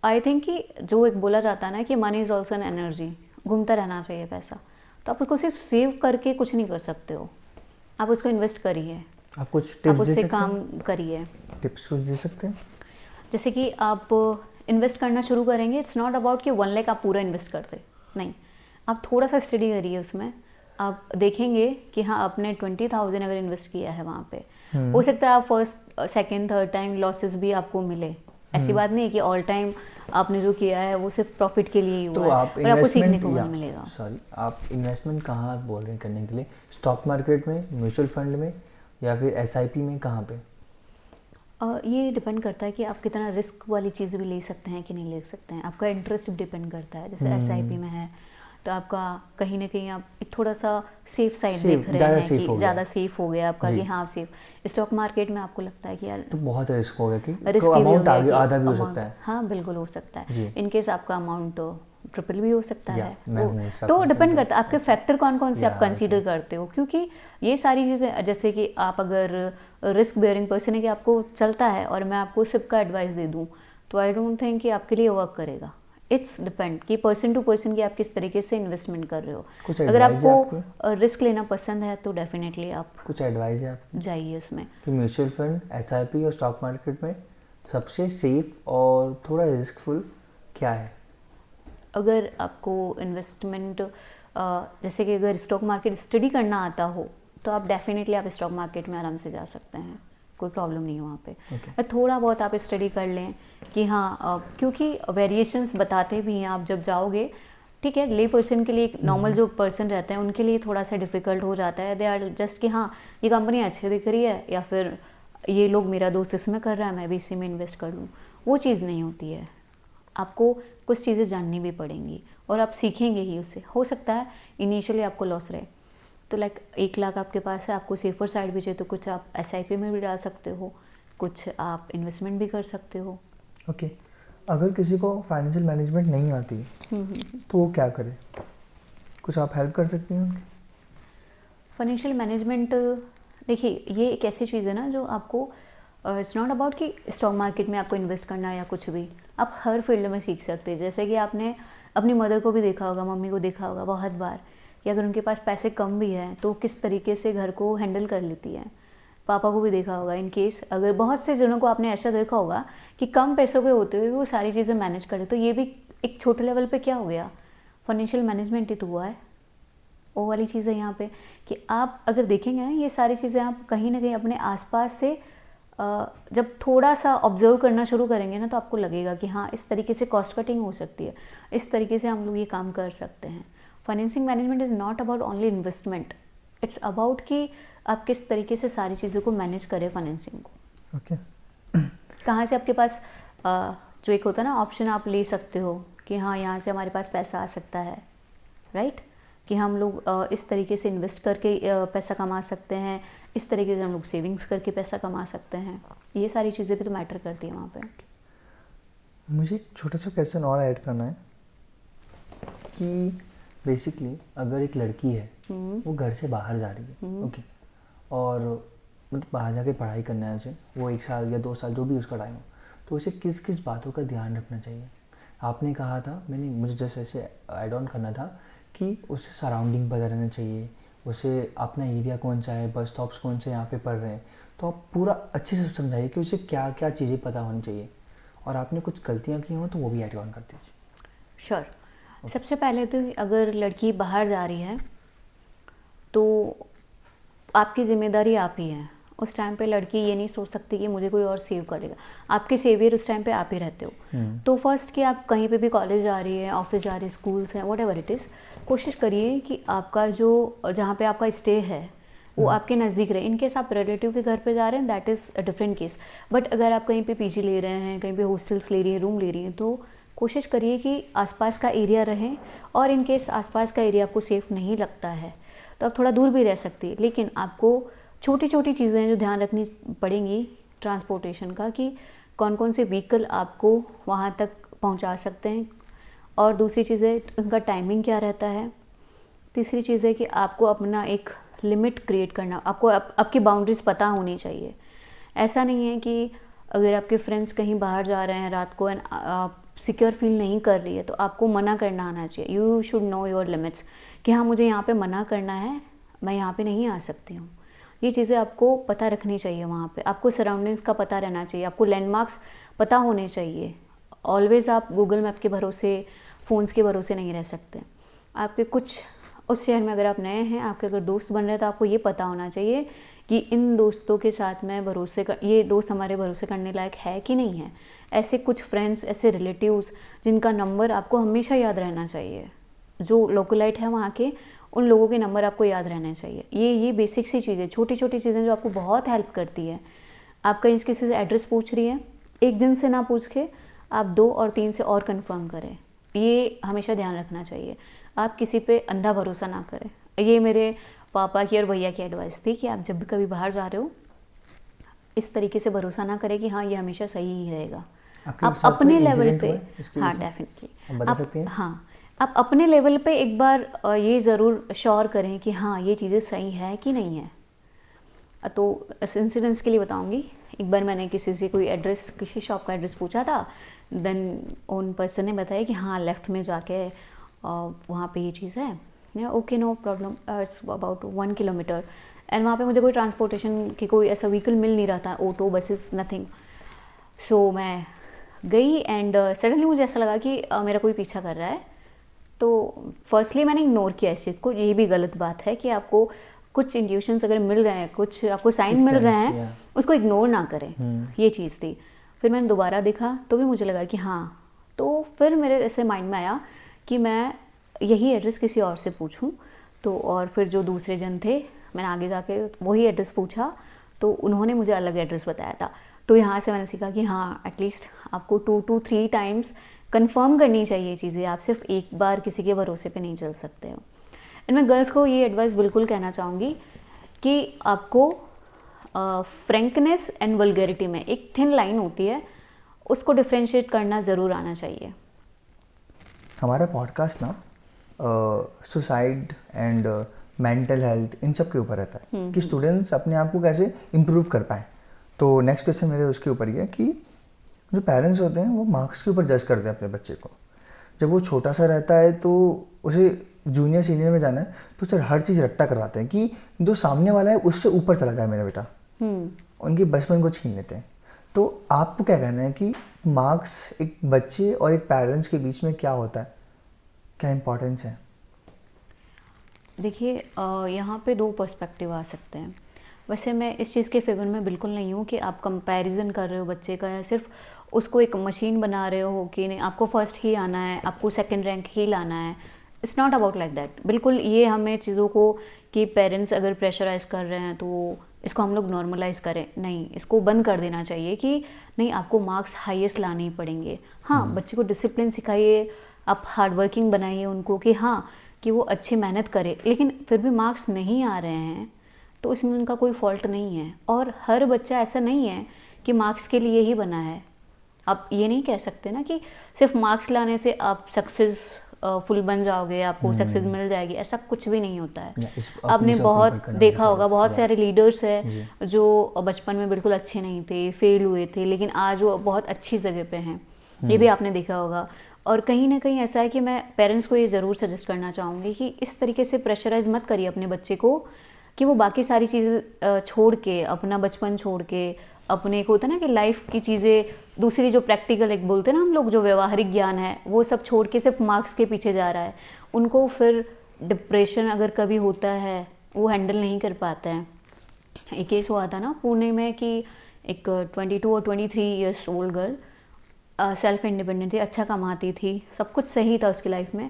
आई थिंक कि जो एक बोला जाता है ना कि money is also an energy, घूमता रहना चाहिए पैसा, तो आप उसको सिर्फ सेव करके कुछ नहीं कर सकते हो, आप उसको इन्वेस्ट करिए, आप कुछ टिप्स आप उससे काम करिए। टिप्स कुछ दे सकते हैं? जैसे कि आप इन्वेस्ट करना शुरू करेंगे, इट्स नॉट अबाउट कि 1 लाख आप पूरा इन्वेस्ट कर दे, नहीं, आप थोड़ा सा स्टडी करिए उसमें आप देखेंगे कि हाँ आपने 20,000 अगर इन्वेस्ट किया है वहाँ पे, हो सकता है आप first second third time losses भी आपको मिले। ऐसी बात नहीं है कि ऑल टाइम आपने जो किया है वो सिर्फ प्रॉफिट के लिए ही हुआ तो है, आप पर आपको सीखने को इन्वेस्टमेंट मिलेगा। सॉरी, आप इन्वेस्टमेंट कहाँ बोल रहे हैं करने के लिए? स्टॉक मार्केट में, म्यूचुअल फंड में, या फिर एसआईपी में, कहाँ पे? ये डिपेंड करता है कि आप कितना रिस्क वाली चीज़ भी ले सकते हैं कि नहीं ले सकते हैं। आपका इंटरेस्ट डिपेंड करता है। जैसे एसआईपी में है तो आपका कहीं ना कहीं आप एक थोड़ा सा सेफ साइड देख रहे हैं कि ज़्यादा सेफ हो गया आपका, कि हाँ आप सेफ। स्टॉक मार्केट में आपको लगता है कि यार तो बहुत रिस्क हो गया कि रिस्क अमाउंट आधा भी हो सकता है। हाँ बिल्कुल हो सकता है। इन केस आपका अमाउंट ट्रिपल भी हो सकता है। तो डिपेंड करता है आपके फैक्टर कौन कौन से आप कंसीडर करते हो, क्योंकि ये सारी चीज़ें, जैसे कि आप अगर रिस्क बेयरिंग पर्सन है कि आपको चलता है और मैं आपको सिप का एडवाइस दे दूँ, तो आई डोंट थिंक कि आपके लिए वर्क करेगा। इट्स डिपेंड कि पर्सन टू पर्सन कि आप किस तरीके से इन्वेस्टमेंट कर रहे हो। अगर आपको रिस्क लेना पसंद है तो डेफिनेटली आप कुछ एडवाइस है आपकी जाइए उसमें कि म्यूचुअल फंड, एसआईपी और स्टॉक मार्केट में सबसे सेफ और थोड़ा रिस्कफुल क्या है? अगर आपको इन्वेस्टमेंट जैसे कि अगर स्टॉक मार्केट स्टडी करना आता हो तो आप डेफिनेटली आप स्टॉक मार्केट में आराम से जा सकते हैं, कोई प्रॉब्लम नहीं है वहाँ पे। और थोड़ा बहुत आप स्टडी कर लें कि हाँ क्योंकि वेरिएशंस बताते भी हैं आप जब जाओगे। ठीक है, ले पर्सन के लिए, नॉर्मल जो पर्सन रहते हैं उनके लिए थोड़ा सा डिफ़िकल्ट हो जाता है। दे आर जस्ट कि हाँ ये कंपनी अच्छी दिख रही है, या फिर ये लोग, मेरा दोस्त इसमें कर रहा है मैं भी इसी में इन्वेस्ट कर लूँ। वो चीज़ नहीं होती है। आपको कुछ चीज़ें जाननी भी पड़ेंगी और आप सीखेंगे ही उससे। हो सकता है इनिशियली आपको लॉस रहे, तो लाइक 1 लाख आपके पास है, आपको सेफर साइड भी चाहिए तो कुछ आप एसआईपी में भी डाल सकते हो, कुछ आप इन्वेस्टमेंट भी कर सकते हो। ओके अगर किसी को फाइनेंशियल मैनेजमेंट नहीं आती तो वो क्या करे? कुछ आप हेल्प कर सकती हैं उनकी? फाइनेंशियल मैनेजमेंट देखिए ये एक ऐसी चीज़ है ना जो आपको, इट्स नॉट अबाउट कि स्टॉक मार्केट में आपको इन्वेस्ट करना है या कुछ भी, आप हर फील्ड में सीख सकते हैं। जैसे कि आपने अपनी मदर को भी देखा होगा, मम्मी को देखा होगा बहुत बार कि अगर उनके पास पैसे कम भी हैं तो किस तरीके से घर को हैंडल कर लेती हैं। पापा को भी देखा होगा, इन केस अगर बहुत से जनों को आपने ऐसा देखा होगा कि कम पैसों के होते हुए वो सारी चीज़ें मैनेज करे। तो ये भी एक छोटे लेवल पे क्या हो गया, फाइनेंशियल मैनेजमेंट ही तो हुआ है। वो वाली चीज़ है यहाँ पे कि आप अगर देखेंगे ना ये सारी चीज़ें आप कहीं ना कहीं अपने आसपास से जब थोड़ा सा ऑब्जर्व करना शुरू करेंगे ना तो आपको लगेगा कि हाँ इस तरीके से कॉस्ट कटिंग हो सकती है, इस तरीके से हम लोग ये काम कर सकते हैं। Financing management is not about only investment, it's about कि आप किस तरीके से सारी चीज़ों को मैनेज करें फाइनेंसिंग को। ओके कहाँ से आपके पास जो एक होता है ना ऑप्शन आप ले सकते हो कि हाँ यहाँ से हमारे पास पैसा आ सकता है, राइट, कि हम लोग इस तरीके से इन्वेस्ट करके पैसा कमा सकते हैं, इस तरीके से हम लोग सेविंग्स करके पैसा कमा सकते हैं। ये सारी चीज़ें भी तो मैटर करती हैं वहाँ पे। मुझे एक छोटा सा क्वेश्चन और ऐड करना है कि बेसिकली अगर एक लड़की है वो घर से बाहर जा रही है, ओके, और मतलब बाहर जाके पढ़ाई करना है उसे, वो 1 साल या 2 साल जो भी उसका टाइम हो, तो उसे किस किस बातों का ध्यान रखना चाहिए? आपने कहा था, मुझे जस्ट ऐसे ऐड ऑन करना था कि उसे सराउंडिंग पता रहना चाहिए, उसे अपना एरिया कौन सा है, बस स्टॉप्स कौन से यहाँ पे पड़ रहे हैं, तो आप पूरा अच्छे से समझाइए कि उसे क्या क्या चीज़ें पता होनी चाहिए, और आपने कुछ गलतियाँ की हों तो वो भी ऐड ऑन कर दीजिए। श्योर। सबसे पहले तो अगर लड़की बाहर जा रही है तो आपकी ज़िम्मेदारी आप ही है। उस टाइम पे लड़की ये नहीं सोच सकती कि मुझे कोई और सेव करेगा, आपके सेवियर उस टाइम पे आप ही रहते हो। तो फर्स्ट कि आप कहीं पे भी कॉलेज जा रही है, ऑफिस जा रही है, स्कूल्स हैं, व्हाट एवर इट इज़, कोशिश करिए कि आपका जो जहाँ पे आपका स्टे है वो आपके नज़दीक रहे। इनकेस आप रिलेटिव के घर पे जा रहे हैं that is a different case, but अगर आप कहीं पे पीजी ले रहे हैं, कहीं पे हॉस्टल्स ले रही हैं, रूम ले रही हैं, तो कोशिश करिए कि आसपास का एरिया रहे। और इनकेस आसपास का एरिया आपको सेफ़ नहीं लगता है तो आप थोड़ा दूर भी रह सकती है, लेकिन आपको छोटी छोटी चीज़ें जो ध्यान रखनी पड़ेंगी ट्रांसपोर्टेशन का, कि कौन कौन से व्हीकल आपको वहाँ तक पहुँचा सकते हैं, और दूसरी चीज़ है उनका टाइमिंग क्या रहता है। तीसरी चीज़ है कि आपको अपना एक लिमिट क्रिएट करना, आपको आपकी बाउंड्रीज पता होनी चाहिए। ऐसा नहीं है कि अगर आपके फ्रेंड्स कहीं बाहर जा रहे हैं रात को एंड आप सिक्योर फील नहीं कर रही है तो आपको मना करना आना चाहिए। You should know your limits कि हाँ मुझे यहाँ पे मना करना है, मैं यहाँ पे नहीं आ सकती हूँ। ये चीज़ें आपको पता रखनी चाहिए। वहाँ पे आपको सराउंडिंग्स का पता रहना चाहिए, आपको लैंडमार्क्स पता होने चाहिए। ऑलवेज़ आप गूगल मैप के भरोसे, फ़ोन्स के भरोसे नहीं रह सकते। आपके कुछ उस शहर में अगर आप नए हैं, आपके अगर दोस्त बन रहे हैं, तो आपको ये पता होना चाहिए कि इन दोस्तों के साथ मैं ये दोस्त हमारे भरोसे करने लायक है कि नहीं है। ऐसे कुछ फ्रेंड्स, ऐसे रिलेटिव्स जिनका नंबर आपको हमेशा याद रहना चाहिए, जो लोकलाइट है वहाँ के, उन लोगों के नंबर आपको याद रहने चाहिए। ये बेसिक सी चीज़ें, छोटी छोटी चीज़ें जो आपको बहुत हेल्प करती है। आप कहीं किसी से एड्रेस पूछ रही हैं, एक दिन से ना पूछ के आप 2 और 3 से और कंफर्म करें, ये हमेशा ध्यान रखना चाहिए। आप किसी पे अंधा भरोसा ना करें। ये मेरे पापा की और भैया की एडवाइस थी कि आप जब भी कभी बाहर जा रहे हो, इस तरीके से भरोसा ना करें कि हाँ ये हमेशा सही ही रहेगा। आप अपने लेवल पे, हाँ डेफिनेटली बता सकती हैं? हाँ, आप अपने लेवल पे एक बार ये ज़रूर श्योर करें कि हाँ ये चीज़ें सही है कि नहीं है। तो इस इंसिडेंट्स के लिए बताऊंगी। एक बार मैंने किसी से कोई एड्रेस, किसी शॉप का एड्रेस पूछा था, देन उन पर्सन ने बताया कि हाँ लेफ़्ट में जाके वहाँ पे ये चीज़ है। Okay no problem, it's about 1 kilometre. And वहाँ पे मुझे कोई ट्रांसपोर्टेशन की कोई ऐसा व्हीकल मिल नहीं रहा था, ऑटो, बसेस, नथिंग। सो मैं गई एंड सडनली मुझे ऐसा लगा कि मेरा कोई पीछा कर रहा है। तो फर्स्टली मैंने इग्नोर किया इस चीज़ को। ये भी गलत बात है कि आपको कुछ इंट्यूशंस अगर मिल रहे हैं, कुछ आपको साइन मिल रहे हैं, उसको इग्नोर ना करें। ये चीज़ थी। फिर मैंने दोबारा देखा तो भी मुझे लगा कि हाँ, तो फिर मेरे ऐसे माइंड में आया कि मैं यही एड्रेस किसी और से पूछूं। तो और फिर जो दूसरे जन थे, मैंने आगे जाके वही एड्रेस पूछा, तो उन्होंने मुझे अलग एड्रेस बताया था। तो यहाँ से मैंने सीखा कि हाँ एटलीस्ट आपको 2 to 3 टाइम्स कंफर्म करनी चाहिए चीज़ें। आप सिर्फ एक बार किसी के भरोसे पे नहीं चल सकते हो। एंड मैं गर्ल्स को ये एडवाइस बिल्कुल कहना चाहूँगी कि आपको फ्रैंकनेस एंड वल्गैरिटी में एक थिन लाइन होती है, उसको डिफ्रेंशिएट करना ज़रूर आना चाहिए। हमारा पॉडकास्ट ना सुसाइड एंड मेंटल हेल्थ इन सब के ऊपर रहता है कि स्टूडेंट्स अपने आप को कैसे इम्प्रूव कर पाएँ। तो नेक्स्ट क्वेश्चन मेरे उसके ऊपर ही है कि जो पेरेंट्स होते हैं वो मार्क्स के ऊपर जज करते हैं अपने बच्चे को। जब वो छोटा सा रहता है तो उसे जूनियर सीनियर में जाना है तो सर हर चीज़ रट्टा करवाते हैं कि जो सामने वाला है उससे ऊपर चला जाए मेरा बेटा, उनके बचपन को छीन लेते हैं। तो आपको क्या कहना है कि मार्क्स एक बच्चे और एक पेरेंट्स के बीच में क्या होता है, क्या इम्पोर्टेंस है? देखिए यहाँ पे 2 पर्सपेक्टिव आ सकते हैं। वैसे मैं इस चीज़ के फेवर में बिल्कुल नहीं हूँ कि आप कंपैरिजन कर रहे हो बच्चे का, या सिर्फ उसको एक मशीन बना रहे हो कि नहीं आपको फर्स्ट ही आना है, आपको सेकंड रैंक ही लाना है। It's not about like that. बिल्कुल ये हमें चीज़ों को कि पेरेंट्स अगर प्रेशराइज कर रहे हैं तो इसको हम लोग नॉर्मलाइज करें, नहीं, इसको बंद कर देना चाहिए कि नहीं आपको मार्क्स हाईएस्ट लाने ही पड़ेंगे। हाँ बच्चे को डिसिप्लिन सिखाइए, आप हार्ड वर्किंग बनाइए उनको कि हाँ कि वो अच्छी मेहनत करे, लेकिन फिर भी मार्क्स नहीं आ रहे हैं तो इसमें उनका कोई फॉल्ट नहीं है। और हर बच्चा ऐसा नहीं है कि मार्क्स के लिए ही बना है। आप ये नहीं कह सकते ना कि सिर्फ मार्क्स लाने से आप सक्सेस फुल बन जाओगे, आपको सक्सेस मिल जाएगी, ऐसा कुछ भी नहीं होता है। आपने बहुत देखा होगा, बहुत सारे लीडर्स हैं जो बचपन में बिल्कुल अच्छे नहीं थे, फेल हुए थे, लेकिन आज वो बहुत अच्छी जगह पे हैं। ये भी आपने देखा होगा। और कहीं ना कहीं ऐसा है कि मैं पेरेंट्स को ये ज़रूर सजेस्ट करना चाहूँगी कि इस तरीके से प्रेशराइज मत करिए अपने बच्चे को कि वो बाकी सारी चीज़ें छोड़ के, अपना बचपन छोड़ के, अपने को होता है ना कि लाइफ की चीज़ें दूसरी जो प्रैक्टिकल एक बोलते हैं ना हम लोग, जो व्यवहारिक ज्ञान है, वो सब छोड़ के सिर्फ मार्क्स के पीछे जा रहा है। उनको फिर डिप्रेशन अगर कभी होता है वो हैंडल नहीं कर पाता है। एक केस हुआ था ना पुणे में कि एक 22 और 23 years old girl self independent थी, अच्छा कमाती थी, सब कुछ सही था उसकी लाइफ में।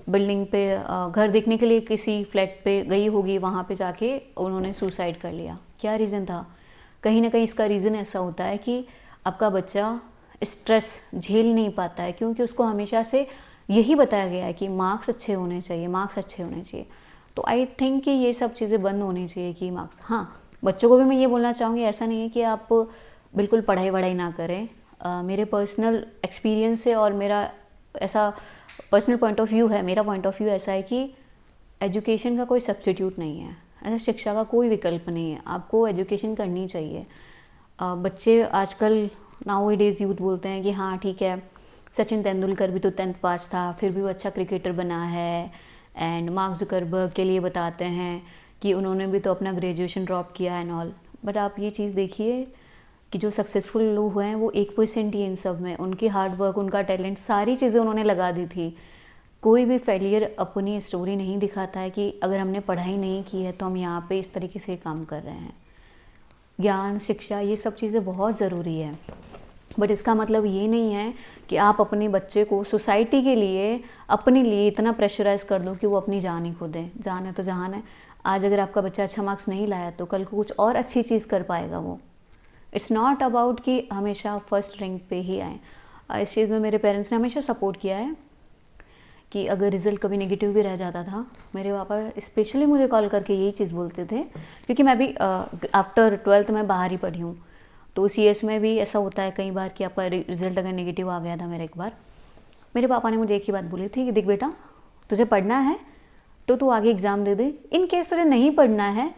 बिल्डिंग पे घर देखने के लिए किसी फ्लैट पे गई होगी, वहाँ पे जाके उन्होंने सुसाइड कर लिया। क्या रीज़न था? कहीं ना कहीं इसका रीज़न ऐसा होता है कि आपका बच्चा स्ट्रेस झेल नहीं पाता है, क्योंकि उसको हमेशा से यही बताया गया है कि मार्क्स अच्छे होने चाहिए, मार्क्स अच्छे होने चाहिए। तो आई थिंक कि ये सब चीज़ें बंद होनी चाहिए कि मार्क्स। हाँ, बच्चों को भी मैं ये बोलना चाहूँगी, ऐसा नहीं है कि आप बिल्कुल पढ़ाई वढ़ाई ना करें। मेरे पर्सनल एक्सपीरियंस से और मेरा ऐसा पर्सनल पॉइंट ऑफ व्यू है, मेरा पॉइंट ऑफ व्यू ऐसा है कि एजुकेशन का कोई सब्स्टिट्यूट नहीं है, ऐसा शिक्षा का कोई विकल्प नहीं है। आपको एजुकेशन करनी चाहिए। बच्चे आजकल नाउ डेज यूथ बोलते हैं कि हाँ ठीक है, सचिन तेंदुलकर भी तो 10th पास था, फिर भी वो अच्छा क्रिकेटर बना है। एंड मार्क जुकरबर्ग के लिए बताते हैं कि उन्होंने भी तो अपना ग्रेजुएशन ड्रॉप किया एंड ऑल। बट आप ये चीज़ देखिए कि जो सक्सेसफुल लोग हुए हैं वो 1% ही इन सब में, उनकी हार्ड वर्क, उनका टैलेंट, सारी चीज़ें उन्होंने लगा दी थी। कोई भी फेलियर अपनी स्टोरी नहीं दिखाता है कि अगर हमने पढ़ाई नहीं की है तो हम यहाँ पे इस तरीके से काम कर रहे हैं। ज्ञान, शिक्षा, ये सब चीज़ें बहुत ज़रूरी है, बट इसका मतलब ये नहीं है कि आप अपने बच्चे को सोसाइटी के लिए, अपने लिए इतना प्रेशराइज कर दो कि वो अपनी जान ही खो दे। जान है तो जहान है। आज अगर आपका बच्चा अच्छा मार्क्स नहीं लाया तो कल को कुछ और अच्छी चीज़ कर पाएगा वो। इट्स नॉट अबाउट कि हमेशा फर्स्ट रैंक पे ही आए। इस चीज़ में मेरे पेरेंट्स ने हमेशा सपोर्ट किया है कि अगर रिज़ल्ट कभी नेगेटिव भी रह जाता था, मेरे पापा स्पेशली मुझे कॉल करके यही चीज़ बोलते थे, क्योंकि मैं भी आफ्टर 12th में बाहर ही पढ़ी हूँ, तो CS में भी ऐसा होता है कई बार कि आपका रिज़ल्ट अगर नेगेटिव आ गया था मेरा एक बार, मेरे पापा ने मुझे एक ही बात बोली थी कि देख बेटा, तुझे पढ़ना है तो तू आगे exam they they, in case तुझे नहीं पढ़ना है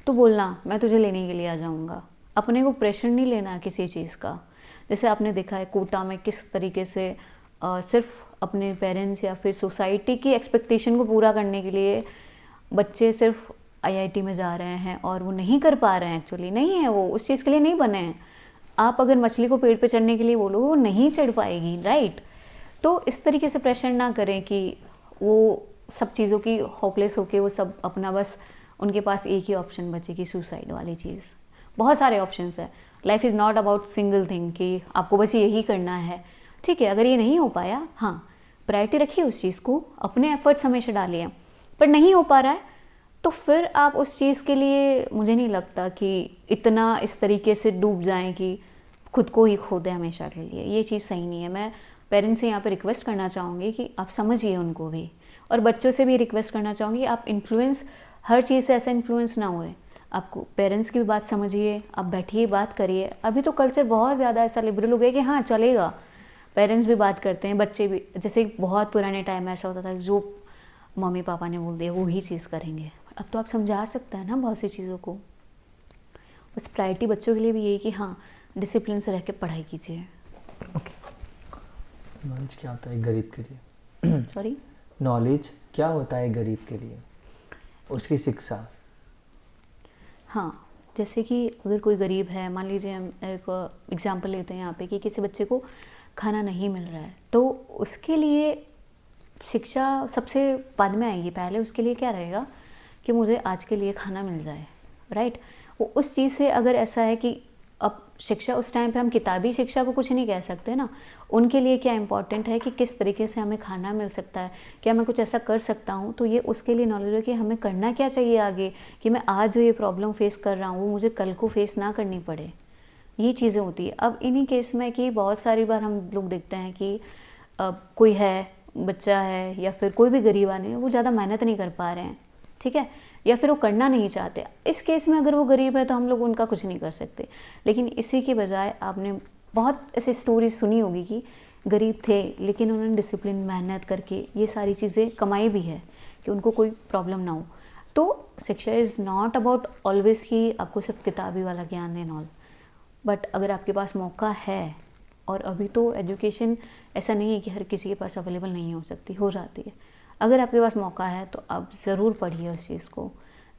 तो बोलना, मैं तुझे लेने के लिए आ जाऊँगा। अपने को प्रेशर नहीं लेना किसी चीज़ का। जैसे आपने देखा है कोटा में किस तरीके से सिर्फ अपने पेरेंट्स या फिर सोसाइटी की एक्सपेक्टेशन को पूरा करने के लिए बच्चे सिर्फ IIT में जा रहे हैं और वो नहीं कर पा रहे हैं। एक्चुअली नहीं है, वो उस चीज़ के लिए नहीं बने हैं। आप अगर मछली को पेड़ पे चढ़ने के लिए बोलो, वो नहीं चढ़ पाएगी, राइट। तो इस तरीके से प्रेशर ना करें कि वो सब चीज़ों की होपलेस होके वो सब अपना, बस उनके पास एक ही ऑप्शन बचे कि सुसाइड वाली चीज़। बहुत सारे ऑप्शंस है। Life is not about single thing कि आपको बस यही करना है। ठीक है, अगर ये नहीं हो पाया, हाँ, प्रायोरिटी रखिए उस चीज़ को, अपने एफर्ट्स हमेशा डालिए, पर नहीं हो पा रहा है तो फिर आप उस चीज़ के लिए, मुझे नहीं लगता कि इतना इस तरीके से डूब जाएं कि खुद को ही खो दें हमेशा के लिए। ये चीज़ सही नहीं है। मैं पेरेंट्स से यहाँ पे रिक्वेस्ट करना चाहूँगी कि आप समझिए उनको भी, और बच्चों से भी रिक्वेस्ट करना चाहूँगी आप इन्फ्लुएंस, हर चीज़ से ऐसा इन्फ्लुएंस ना हुए। आपको पेरेंट्स की भी बात समझिए, आप बैठिए, बात करिए। अभी तो कल्चर बहुत ज़्यादा ऐसा लिबरल हो गया कि हाँ चलेगा, पेरेंट्स भी बात करते हैं, बच्चे भी। जैसे बहुत पुराने टाइम में ऐसा होता था जो मम्मी पापा ने बोल दिया वो ही चीज़ करेंगे। अब तो आप समझा सकते हैं ना बहुत सी चीज़ों को। बस प्रायोरिटी बच्चों के लिए भी यही कि हाँ डिसिप्लिन से रह के पढ़ाई कीजिए। ओके। नॉलेज क्या होता है गरीब के लिए? सॉरी, नॉलेज क्या होता है गरीब के लिए, उसकी शिक्षा? हाँ, जैसे कि अगर कोई गरीब है, मान लीजिए हम एक एग्जांपल लेते हैं यहाँ पे कि किसी बच्चे को खाना नहीं मिल रहा है, तो उसके लिए शिक्षा सबसे बाद में आएगी। पहले उसके लिए क्या रहेगा कि मुझे आज के लिए खाना मिल जाए, राइट। वो उस चीज़ से, अगर ऐसा है कि अब शिक्षा उस टाइम पे हम किताबी शिक्षा को कुछ नहीं कह सकते ना, उनके लिए क्या इम्पोर्टेंट है कि किस तरीके से हमें खाना मिल सकता है, क्या मैं कुछ ऐसा कर सकता हूँ, तो ये उसके लिए नॉलेज है कि हमें करना क्या चाहिए आगे, कि मैं आज जो ये प्रॉब्लम फेस कर रहा हूँ वो मुझे कल को फेस ना करनी पड़े। ये चीज़ें होती है। अब इन्हीं केस में कि बहुत सारी बार हम लोग देखते हैं कि कोई है, बच्चा है या फिर कोई भी गरीब आदमी है, वो ज़्यादा मेहनत नहीं कर पा रहे हैं, ठीक है, या फिर वो करना नहीं चाहते। इस केस में अगर वो गरीब है तो हम लोग उनका कुछ नहीं कर सकते। लेकिन इसी के बजाय आपने बहुत ऐसी स्टोरी सुनी होगी कि गरीब थे लेकिन उन्होंने डिसिप्लिन, मेहनत करके ये सारी चीज़ें कमाई भी है कि उनको कोई प्रॉब्लम ना हो। तो शिक्षा इज़ नॉट अबाउट ऑलवेज कि आपको सिर्फ किताबी वाला ज्ञान एंड ऑल, बट अगर आपके पास मौका है, और अभी तो एजुकेशन ऐसा नहीं है कि हर किसी के पास अवेलेबल नहीं हो सकती, हो जाती है। अगर आपके पास मौका है तो आप ज़रूर पढ़िए उस चीज़ को।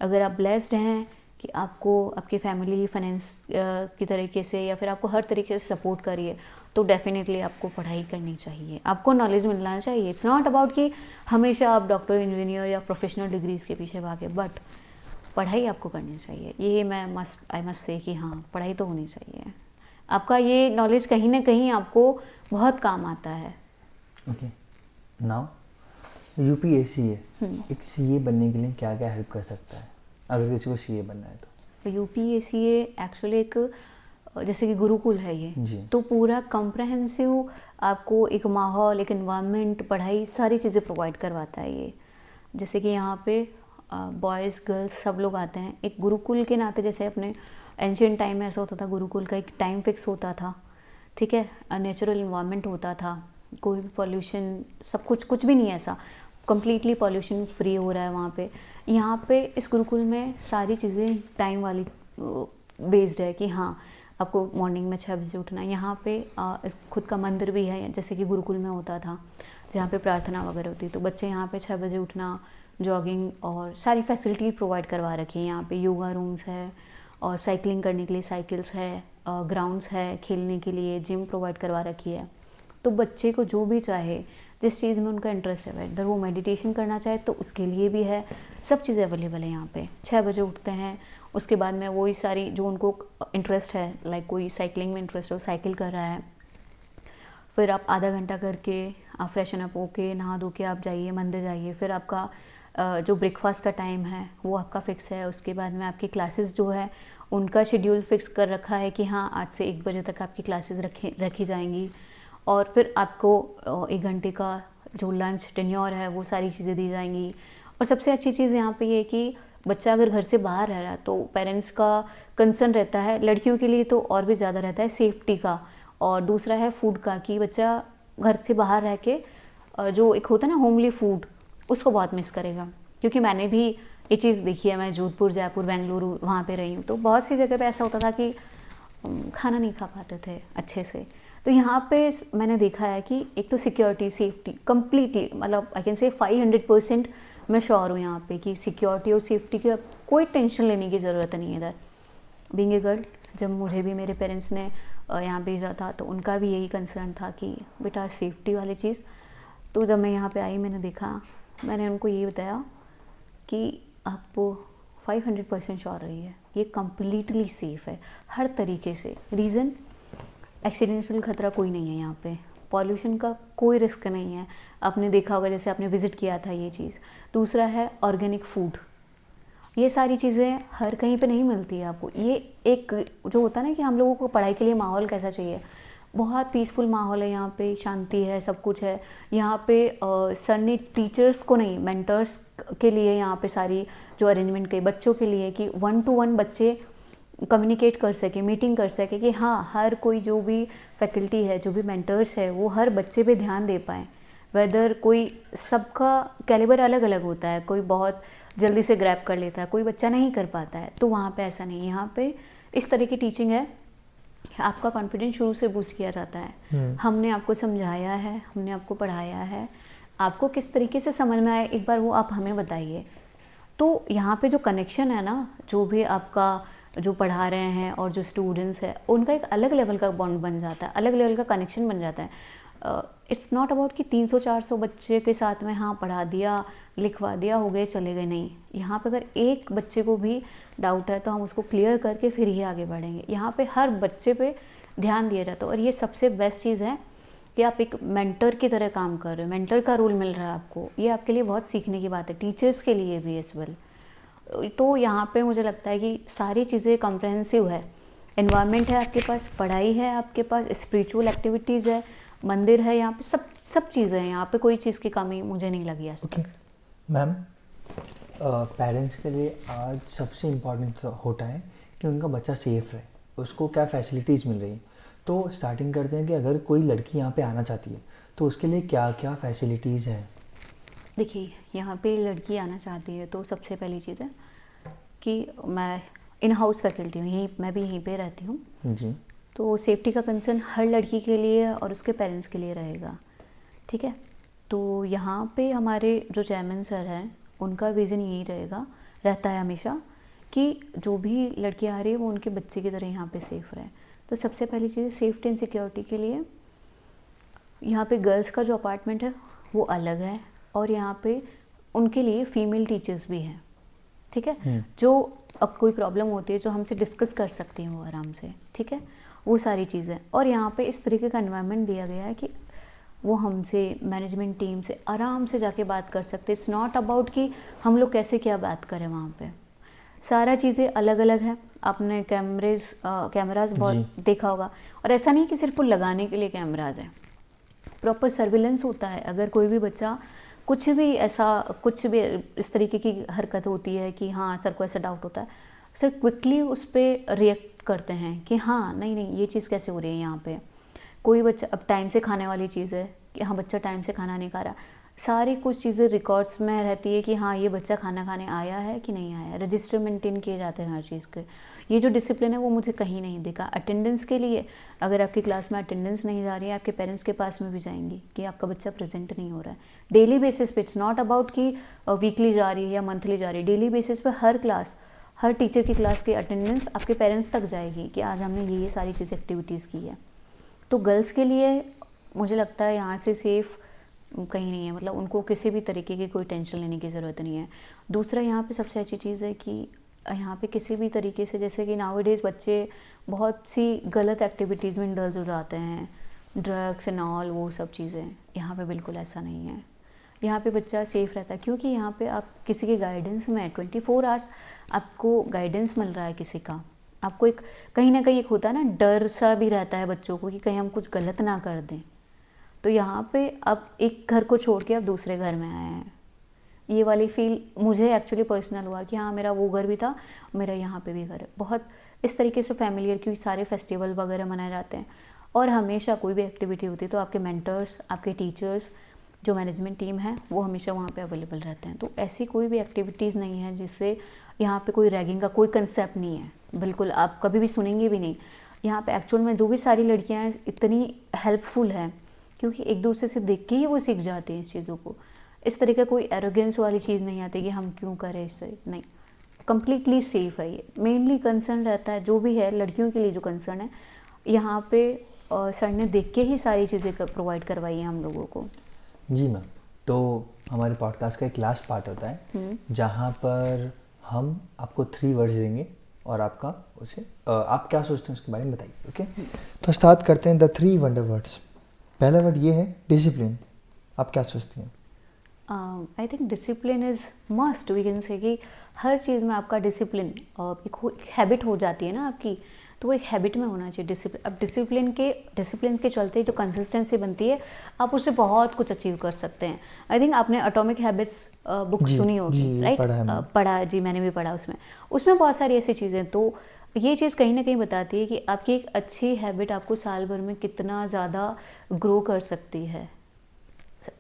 अगर आप ब्लेस्ड हैं कि आपको आपकी फैमिली फाइनेंस की तरीके से या फिर आपको हर तरीके से सपोर्ट करिए, तो डेफिनेटली आपको पढ़ाई करनी चाहिए, आपको नॉलेज मिलना चाहिए। इट्स नॉट अबाउट कि हमेशा आप डॉक्टर, इंजीनियर या प्रोफेशनल डिग्रीज़ के पीछे भागे, बट पढ़ाई आपको करनी चाहिए। ये मैं आई मस्ट से कि हाँ पढ़ाई तो होनी चाहिए। आपका ये नॉलेज कहीं ना कहीं आपको बहुत काम आता है। ओके, नाउ UPSC है, एक CA बनने के लिए क्या क्या हेल्प कर सकता है अगर किसी को CA बनना है तो? UPSC एक्चुअली एक जैसे कि गुरुकुल है ये जी। तो पूरा कॉम्प्रहेंसिव आपको एक माहौल, एक एनवायरनमेंट, पढ़ाई, सारी चीज़ें प्रोवाइड करवाता है ये। जैसे कि यहाँ पे बॉयज़ गर्ल्स सब लोग आते हैं एक गुरुकुल के नाते। जैसे अपने एंशियंट टाइम में ऐसा होता था, गुरुकुल का एक टाइम फिक्स होता था, ठीक है, नेचुरल इन्वायरमेंट होता था, कोई भी पॉल्यूशन, सब कुछ भी नहीं है ऐसा, कम्प्लीटली पॉल्यूशन फ्री हो रहा है वहाँ पे। यहाँ पे इस गुरुकुल में सारी चीज़ें टाइम वाली बेस्ड है कि हाँ आपको मॉर्निंग में 6 बजे उठना है। यहाँ पे खुद का मंदिर भी है, जैसे कि गुरुकुल में होता था जहाँ पे प्रार्थना वगैरह होती, तो बच्चे यहाँ पे 6 बजे उठना, जॉगिंग और सारी फैसिलिटी प्रोवाइड करवा रखी है। यहाँ पे योगा रूम्स है और साइकिलिंग करने के लिए साइकिल्स है, ग्राउंड्स है खेलने के लिए, जिम प्रोवाइड करवा रखी है। तो बच्चे को जो भी चाहे, जिस चीज़ में उनका इंटरेस्ट है, अगर वो मेडिटेशन करना चाहे तो उसके लिए भी है, सब चीज़ें अवेलेबल है यहाँ पे। 6 बजे उठते हैं, उसके बाद में वही सारी जो उनको इंटरेस्ट है, लाइक कोई साइकिलिंग में इंटरेस्ट है, वो साइकिल कर रहा है, फिर आप आधा घंटा करके आप फ्रेशन अप होके नहा धो के आप जाइए मंदिर जाइए, फिर आपका जो ब्रेकफास्ट का टाइम है वो आपका फ़िक्स है। उसके बाद में आपकी क्लासेस जो है उनका शेड्यूल फिक्स कर रखा है कि हाँ 8 से 1 बजे तक आपकी क्लासेस रखी जाएंगी, और फिर आपको 1 घंटे का जो लंच टेन्योर है वो सारी चीज़ें दी जाएंगी। और सबसे अच्छी चीज़ यहाँ पे ये है कि बच्चा अगर घर से बाहर रह रहा है तो पेरेंट्स का कंसर्न रहता है, लड़कियों के लिए तो और भी ज़्यादा रहता है सेफ्टी का, और दूसरा है फूड का, कि बच्चा घर से बाहर रह के जो एक होता है ना होमली फूड, उसको बहुत मिस करेगा। क्योंकि मैंने भी ये चीज़ देखी है, मैं जोधपुर, जयपुर, बेंगलुरु वहाँ पे रही हूँ, तो बहुत सी जगह पे ऐसा होता था कि खाना नहीं खा पाते थे अच्छे से। तो यहाँ पे मैंने देखा है कि एक तो सिक्योरिटी सेफ्टी कम्प्लीटली, मतलब आई कैन से 500% मैं श्योर हूँ यहाँ पे कि सिक्योरिटी और सेफ्टी की कोई टेंशन लेने की ज़रूरत नहीं है इधर। बीइंग ए गर्ल, जब मुझे भी मेरे पेरेंट्स ने यहाँ भेजा था तो उनका भी यही कंसर्न था कि बेटा सेफ्टी वाली चीज़। तो जब मैं यहाँ पे आई मैंने देखा, मैंने उनको यही बताया कि आप 500% श्योर रहिए, ये कम्प्लीटली सेफ़ है हर तरीके से। रीज़न, एक्सीडेंशियल खतरा कोई नहीं है यहाँ पे, पॉल्यूशन का कोई रिस्क नहीं है, आपने देखा होगा जैसे आपने विज़िट किया था ये चीज़। दूसरा है ऑर्गेनिक फूड, ये सारी चीज़ें हर कहीं पे नहीं मिलती है आपको। ये एक जो होता है ना कि हम लोगों को पढ़ाई के लिए माहौल कैसा चाहिए, बहुत पीसफुल माहौल है यहाँ पे, शांति है, सब कुछ है यहाँ पे। सर ने टीचर्स को नहीं, मेंटर्स के लिए यहाँ पे सारी जो अरेंजमेंट की बच्चों के लिए कि 1 to 1 बच्चे कम्युनिकेट कर सके, मीटिंग कर सके, कि हाँ हर कोई जो भी फैकल्टी है, जो भी मेंटर्स है, वो हर बच्चे पे ध्यान दे पाएँ। वेदर कोई, सबका कैलिबर अलग अलग होता है, कोई बहुत जल्दी से ग्रैब कर लेता है, कोई बच्चा नहीं कर पाता है, तो वहाँ पे ऐसा नहीं है। यहाँ पे इस तरह की टीचिंग है, आपका कॉन्फिडेंस शुरू से बूस्ट किया जाता है। हमने आपको समझाया है, हमने आपको पढ़ाया है, आपको किस तरीके से समझ में आए एक बार वो आप हमें बताइए। तो यहाँ पे जो कनेक्शन है ना, जो भी आपका जो पढ़ा रहे हैं और जो स्टूडेंट्स है, उनका एक अलग लेवल का बॉन्ड बन जाता है, अलग लेवल का कनेक्शन बन जाता है। इट्स नॉट अबाउट कि 300-400 बच्चे के साथ में हाँ पढ़ा दिया, लिखवा दिया, हो गए, चले गए, नहीं। यहाँ पे अगर एक बच्चे को भी डाउट है तो हम उसको क्लियर करके फिर ही आगे बढ़ेंगे। यहाँ पे हर बच्चे पे ध्यान दिया जाता है, और ये सबसे बेस्ट चीज़ है कि आप एक मेंटर की तरह काम कर रहे हो, मेंटर का रोल मिल रहा है आपको, ये आपके लिए बहुत सीखने की बात है, टीचर्स के लिए भी एज वेल। तो यहाँ पे मुझे लगता है कि सारी चीज़ें कॉम्प्रहेंसिव है, एनवायरनमेंट है आपके पास, पढ़ाई है आपके पास, स्पिरिचुअल एक्टिविटीज़ है, मंदिर है, यहाँ पे सब चीज़ें हैं, यहाँ पे कोई चीज़ की कमी मुझे नहीं लगी आज तक। मैम, पेरेंट्स के लिए आज सबसे इम्पॉर्टेंट होता है कि उनका बच्चा सेफ़ रहे, उसको क्या फैसिलिटीज़ मिल रही हैं। तो स्टार्टिंग करते हैं कि अगर कोई लड़की यहाँ पे आना चाहती है तो उसके लिए क्या क्या फैसिलिटीज़ हैं। देखिए, यहाँ पे लड़की आना चाहती है तो सबसे पहली चीज़ है कि मैं इन हाउस फैकल्टी हूँ, यहीं मैं भी यहीं पे रहती हूँ जी। तो सेफ्टी का कंसर्न हर लड़की के लिए और उसके पेरेंट्स के लिए रहेगा, ठीक है। तो यहाँ पे हमारे जो चेयरमैन सर हैं उनका विज़न यही रहता है हमेशा कि जो भी लड़की आ रही है वो उनके बच्चे की तरह यहाँ पे सेफ़ रहे। तो सबसे पहली चीज़ सेफ्टी एंड सिक्योरिटी के लिए यहाँ पे गर्ल्स का जो अपार्टमेंट है वो अलग है, और यहाँ पे उनके लिए फ़ीमेल टीचर्स भी हैं, ठीक है, जो अब कोई प्रॉब्लम होती है जो हमसे डिस्कस कर सकती हैं वो आराम से, ठीक है, वो सारी चीज़ें। और यहाँ पे इस तरीके का एनवायरनमेंट दिया गया है कि वो हमसे, मैनेजमेंट टीम से आराम से जाके बात कर सकते। इट्स नॉट अबाउट कि हम लोग कैसे क्या बात करें, वहाँ पे सारा चीज़ें अलग अलग है। आपने कैमराज बहुत देखा होगा, और ऐसा नहीं कि सिर्फ वो लगाने के लिए कैमराज हैं, प्रॉपर सर्विलेंस होता है। अगर कोई भी बच्चा कुछ भी इस तरीके की हरकत होती है कि हाँ सर को ऐसा डाउट होता है, सर क्विकली उस पर रिएक्ट करते हैं कि हाँ नहीं ये चीज़ कैसे हो रही है यहाँ पे। कोई बच्चा अब टाइम से खाने वाली चीज़ है कि हाँ बच्चा टाइम से खाना नहीं खा रहा, सारी कुछ चीज़ें रिकॉर्ड्स में रहती है कि हाँ ये बच्चा खाना खाने आया है कि नहीं आया, रजिस्टर मेंटेन किए जाते हैं हर चीज़ के। ये जो डिसिप्लिन है वो मुझे कहीं नहीं दिखा। अटेंडेंस के लिए, अगर आपकी क्लास में अटेंडेंस नहीं जा रही है, आपके पेरेंट्स के पास में भी जाएंगी कि आपका बच्चा प्रेजेंट नहीं हो रहा है डेली बेसिस पे। इट्स नॉट अबाउट कि वीकली जा रही है या मंथली जा रही है, डेली बेसिस पे हर टीचर की क्लास की अटेंडेंस आपके पेरेंट्स तक जाएगी कि आज हमने ये सारी चीज़ एक्टिविटीज़ की है। तो गर्ल्स के लिए मुझे लगता है यहाँ से सेफ़ कहीं नहीं है, मतलब उनको किसी भी तरीके की कोई टेंशन लेने की ज़रूरत नहीं है। दूसरा यहाँ पे सबसे अच्छी चीज़ है कि यहाँ पे किसी भी तरीके से, जैसे कि नाउअडेज़ बच्चे बहुत सी गलत एक्टिविटीज़ में इंडल्ज हो जाते हैं, ड्रग्स एंड ऑल, वो सब चीज़ें। यहाँ पे बिल्कुल ऐसा नहीं है। यहाँ पे बच्चा सेफ़ रहता है क्योंकि यहाँ पे आप किसी के गाइडेंस में 24 आवर्स आपको गाइडेंस मिल रहा है किसी का। आपको एक कहीं ना कहीं एक होता है ना, डर सा भी रहता है बच्चों को कि कहीं हम कुछ गलत ना कर दें। तो यहाँ पे अब एक घर को छोड़ के आप दूसरे घर में आए हैं, ये वाली फील मुझे एक्चुअली पर्सनल हुआ कि हाँ मेरा वो घर भी था, मेरा यहाँ पे भी घर है। बहुत इस तरीके से फैमिलियर, क्योंकि सारे फेस्टिवल वगैरह मनाए जाते हैं और हमेशा कोई भी एक्टिविटी होती है तो आपके मेंटर्स, आपके टीचर्स, जो मैनेजमेंट टीम है वो हमेशा वहाँ पे अवेलेबल रहते हैं। तो ऐसी कोई भी एक्टिविटीज़ नहीं है जिससे यहाँ पे कोई रैगिंग का कोई कंसेप्ट नहीं है, बिल्कुल आप कभी भी सुनेंगे भी नहीं। यहाँ पे एक्चुअल में जो भी सारी लड़कियाँ हैं इतनी हेल्पफुल हैं क्योंकि एक दूसरे से देख के ही वो सीख जाती हैं इस चीज़ों को। इस तरह का कोई एरोगेंस वाली चीज़ नहीं आती कि हम क्यों करें इससे, नहीं, कम्प्लीटली सेफ़ है ये। मेनली कंसर्न रहता है जो भी है लड़कियों के लिए, जो कंसर्न है यहाँ पे सर ने देख के ही सारी चीज़ें प्रोवाइड करवाई हैं हम लोगों को। जी मैम, तो हमारे पॉडकास्ट का एक लास्ट पार्ट होता है जहाँ पर हम आपको 3 वर्ड्स देंगे और आपका उसे आप क्या सोचते हैं उसके बारे में बताइए। ओके, तो स्टार्ट करते हैं द 3 वंडर वर्ड्स। पहला वर्ड ये है डिसिप्लिन। आप क्या सोचती हैं? I think discipline is must, we can say कि हर चीज़ में आपका डिसिप्लिन एक हैबिट हो जाती है ना आपकी, तो वो एक हैबिट में होना चाहिए डिसिप्लिन। अब डिसिप्लिन के चलते जो कंसिस्टेंसी बनती है आप उससे बहुत कुछ अचीव कर सकते हैं। आई थिंक आपने एटॉमिक हैबिट्स बुक सुनी होगी, राइट? पढ़ा जी, मैंने भी पढ़ा उसमें बहुत सारी ऐसी चीज़ें। तो ये चीज़ कहीं ना कहीं बताती है कि आपकी एक अच्छी हैबिट आपको साल भर में कितना ज़्यादा ग्रो कर सकती है।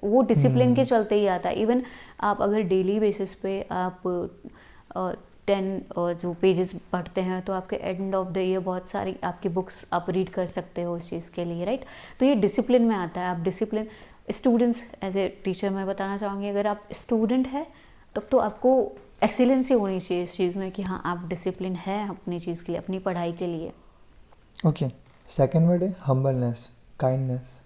वो डिसिप्लिन के चलते ही आता है। इवन आप अगर डेली बेसिस पे आप 10 जो पेजेस पढ़ते हैं तो आपके एंड ऑफ द ईयर बहुत सारी आपकी बुक्स आप रीड कर सकते हो उस चीज़ के लिए, राइट? तो ये डिसिप्लिन में आता है। आप discipline, students, as a teacher मैं बताना चाहूँगी, अगर आप स्टूडेंट है तब तो आपको एक्सीलेंसी होनी चाहिए इस चीज़ में कि हाँ आप डिसिप्लिन है अपनी चीज़ के लिए, अपनी पढ़ाई के लिए। ओके, सेकेंड वर्ड है हम्बलनेस, काइंडनेस।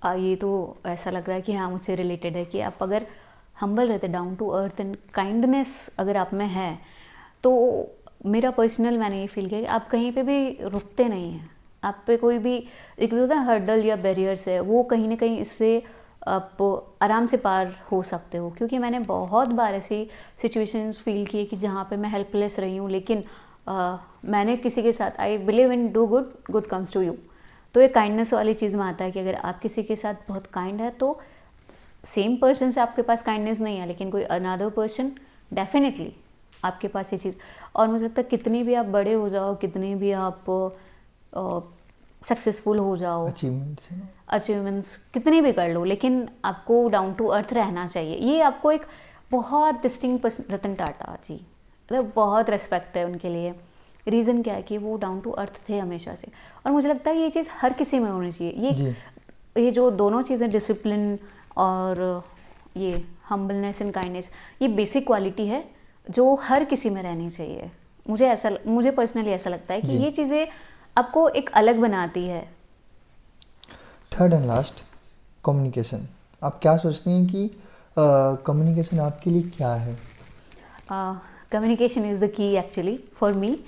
ये तो ऐसा लग रहा है कि हाँ मुझसे रिलेटेड है कि आप अगर हम्बल रहते, down to earth and kindness अगर आप में है तो मेरा पर्सनल मैंने ये फील किया कि आप कहीं पे भी रुकते नहीं हैं। आप पे कोई भी एक होता है हर्डल या बैरियर्स है, वो कहीं ना कहीं इससे आप आराम से पार हो सकते हो। क्योंकि मैंने बहुत बार ऐसी सिचुएशंस फील किए कि जहाँ पे मैं हेल्पलेस रही हूँ, लेकिन मैंने किसी के साथ, I believe in do good, good comes to you. तो ये काइंडनेस वाली चीज़ में आता है कि अगर आप किसी के साथ बहुत काइंड है तो सेम पर्सन से आपके पास काइंडनेस नहीं है, लेकिन कोई अनदर पर्सन डेफिनेटली आपके पास ये चीज़। और मुझे लगता है कितनी भी आप बड़े हो जाओ, कितनी भी आप सक्सेसफुल हो जाओ, अचीवमेंट्स कितनी भी कर लो, लेकिन आपको डाउन टू अर्थ रहना चाहिए। ये आपको एक बहुत डिस्टिंक्ट पर्सन, रतन टाटा जी, मतलब बहुत रेस्पेक्ट है उनके लिए। रीज़न क्या है कि वो डाउन टू अर्थ थे हमेशा से, और मुझे लगता है ये चीज़ हर किसी में होनी चाहिए। ये जो दोनों चीज़ें, डिसिप्लिन और ये हम्बलनेस एंड काइंडनेस, ये बेसिक क्वालिटी है जो हर किसी में रहनी चाहिए। मुझे पर्सनली ऐसा लगता है कि ये चीज़ें आपको एक अलग बनाती है। Third and last, communication. आप क्या सोचती हैं कि कम्युनिकेशन आपके लिए क्या है? कम्युनिकेशन इज़ द की actually for me,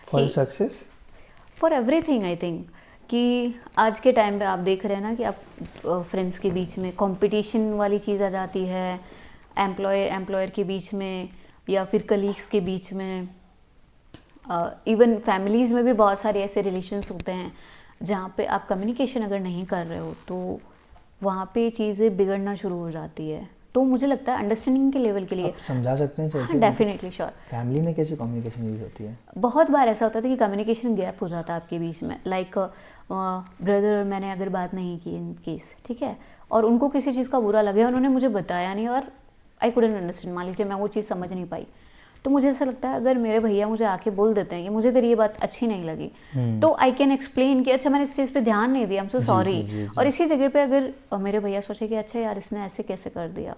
for success, for everything. I think कि आज के टाइम पे आप देख रहे हैं ना कि आप फ्रेंड्स के बीच में कंपटीशन वाली चीज़ आ जाती है, एम्प्लॉयर के बीच में, या फिर कलीग्स के बीच में, इवन फैमिलीज़ में भी बहुत सारे ऐसे रिलेशंस होते हैं जहाँ पे आप कम्युनिकेशन अगर नहीं कर रहे हो तो वहाँ पे चीज़ें बिगड़ना शुरू हो जाती है। तो मुझे लगता है अंडरस्टैंडिंग के लेवल के लिए आप समझा सकते हैं? हाँ, डेफिनेटली, श्योर। फैमिली में कैसे कम्युनिकेशन यूज होती है? बहुत बार ऐसा होता था कि कम्युनिकेशन गैप हो जाता है आपके बीच में, लाइक ब्रदर मैंने अगर बात नहीं की इन केस, ठीक है, और उनको किसी चीज़ का बुरा लगे, उन्होंने मुझे बताया नहीं और आई कुडंट अंडरस्टैंड, मान लीजिए मैं वो चीज़ समझ नहीं पाई, तो मुझे ऐसा लगता है अगर मेरे भैया मुझे आके बोल देते हैं कि मुझे तेरी ये बात अच्छी नहीं लगी, तो आई कैन एक्सप्लेन कि अच्छा मैंने इस चीज़ पे ध्यान नहीं दिया, आई एम सो सॉरी। और इसी जगह पे अगर मेरे भैया सोचे कि अच्छा यार इसने ऐसे कैसे कर दिया,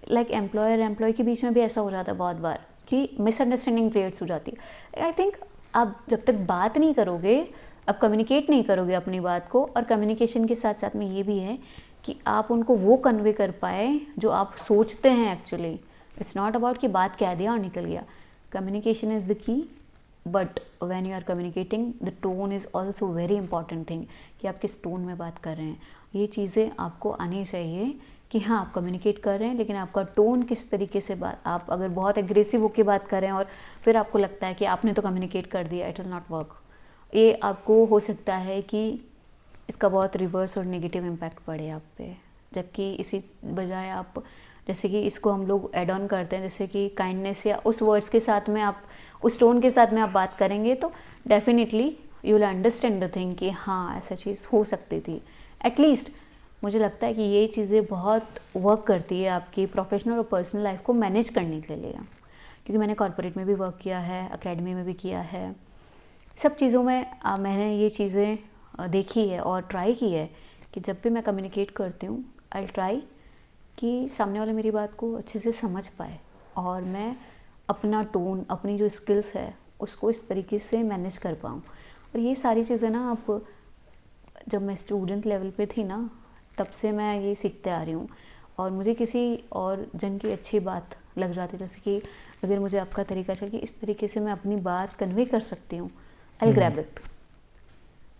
लाइक एम्प्लॉय के बीच में भी ऐसा हो जाता है बहुत बार कि मिसअंडरस्टैंडिंग क्रिएट्स हो जाती है। आई थिंक आप जब तक बात नहीं करोगे, आप कम्युनिकेट नहीं करोगे अपनी बात को, और कम्युनिकेशन के साथ साथ में ये भी है कि आप उनको वो कन्वे कर पाए जो आप सोचते हैं एक्चुअली. इट्स नॉट अबाउट कि बात कह दिया और निकल गया. Communication is the key, but when you are communicating the tone is also very important thing, कि आप किस टोन में बात कर रहे हैं. ये चीज़ें आपको आनी चाहिए कि हाँ आप कम्युनिकेट कर रहे हैं, लेकिन आपका टोन किस तरीके से बात, आप अगर बहुत एग्रेसिव होकर बात कर रहे हैं और फिर आपको लगता है कि आपने तो कम्युनिकेट कर दिया, इट विल नॉट वर्क. ये आपको हो सकता है कि इसका बहुत रिवर्स और नेगेटिव इम्पैक्ट पड़े आप पे. जबकि इसी बजाय आप, जैसे कि इसको हम लोग एड ऑन करते हैं, जैसे कि काइंडनेस या उस वर्ड्स के साथ में आप, उस टोन के साथ में आप बात करेंगे तो definitely you will understand the thing कि हाँ ऐसा चीज़ हो सकती थी. एटलीस्ट मुझे लगता है कि ये चीज़ें बहुत वर्क करती है आपकी प्रोफेशनल और पर्सनल लाइफ को मैनेज करने के लिए. क्योंकि मैंने कॉर्पोरेट में भी वर्क किया है, एकेडमी में भी किया है, सब चीज़ों में मैंने ये चीज़ें देखी है और ट्राई की है कि जब भी मैं कम्युनिकेट करती हूँ आई ट्राई कि सामने वाले मेरी बात को अच्छे से समझ पाए और मैं अपना टोन, अपनी जो स्किल्स है उसको इस तरीके से मैनेज कर पाऊँ. और ये सारी चीज़ें ना आप, जब मैं स्टूडेंट लेवल पे थी ना तब से मैं ये सीखते आ रही हूँ. और मुझे किसी और जन की अच्छी बात लग जाती, जैसे कि अगर मुझे आपका तरीका चल कि इस तरीके से मैं अपनी बात कन्वे कर सकती हूँ, आई ग्रैब इट.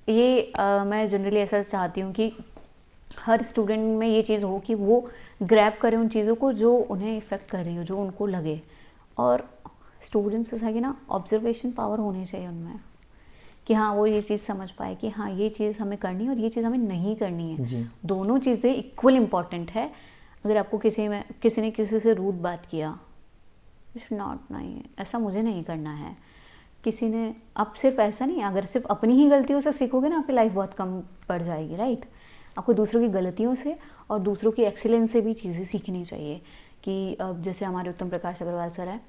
ये मैं जनरली ऐसा चाहती हूँ कि हर स्टूडेंट में ये चीज़ हो कि वो ग्रैब करें उन चीज़ों को जो उन्हें इफ़ेक्ट कर रही हो, जो उनको लगे. और स्टूडेंट्स ऐसा कि ना ऑब्जर्वेशन पावर होनी चाहिए उनमें, कि हाँ वो ये चीज़ समझ पाए कि हाँ ये चीज़ हमें करनी है और ये चीज़ हमें नहीं करनी है जी. दोनों चीज़ें इक्वल इम्पॉर्टेंट है. अगर आपको किसी ने किसी से रूड बात किया, इट्स नॉट, नहीं ऐसा मुझे नहीं करना है. किसी ने, आप सिर्फ ऐसा नहीं, अगर सिर्फ अपनी ही गलतियों से सीखोगे ना आपकी लाइफ बहुत कम पड़ जाएगी, राइट. आपको दूसरों की गलतियों से और दूसरों की एक्सीलेंस से भी चीज़ें सीखनी चाहिए. कि अब जैसे हमारे उत्तम प्रकाश अग्रवाल सर है,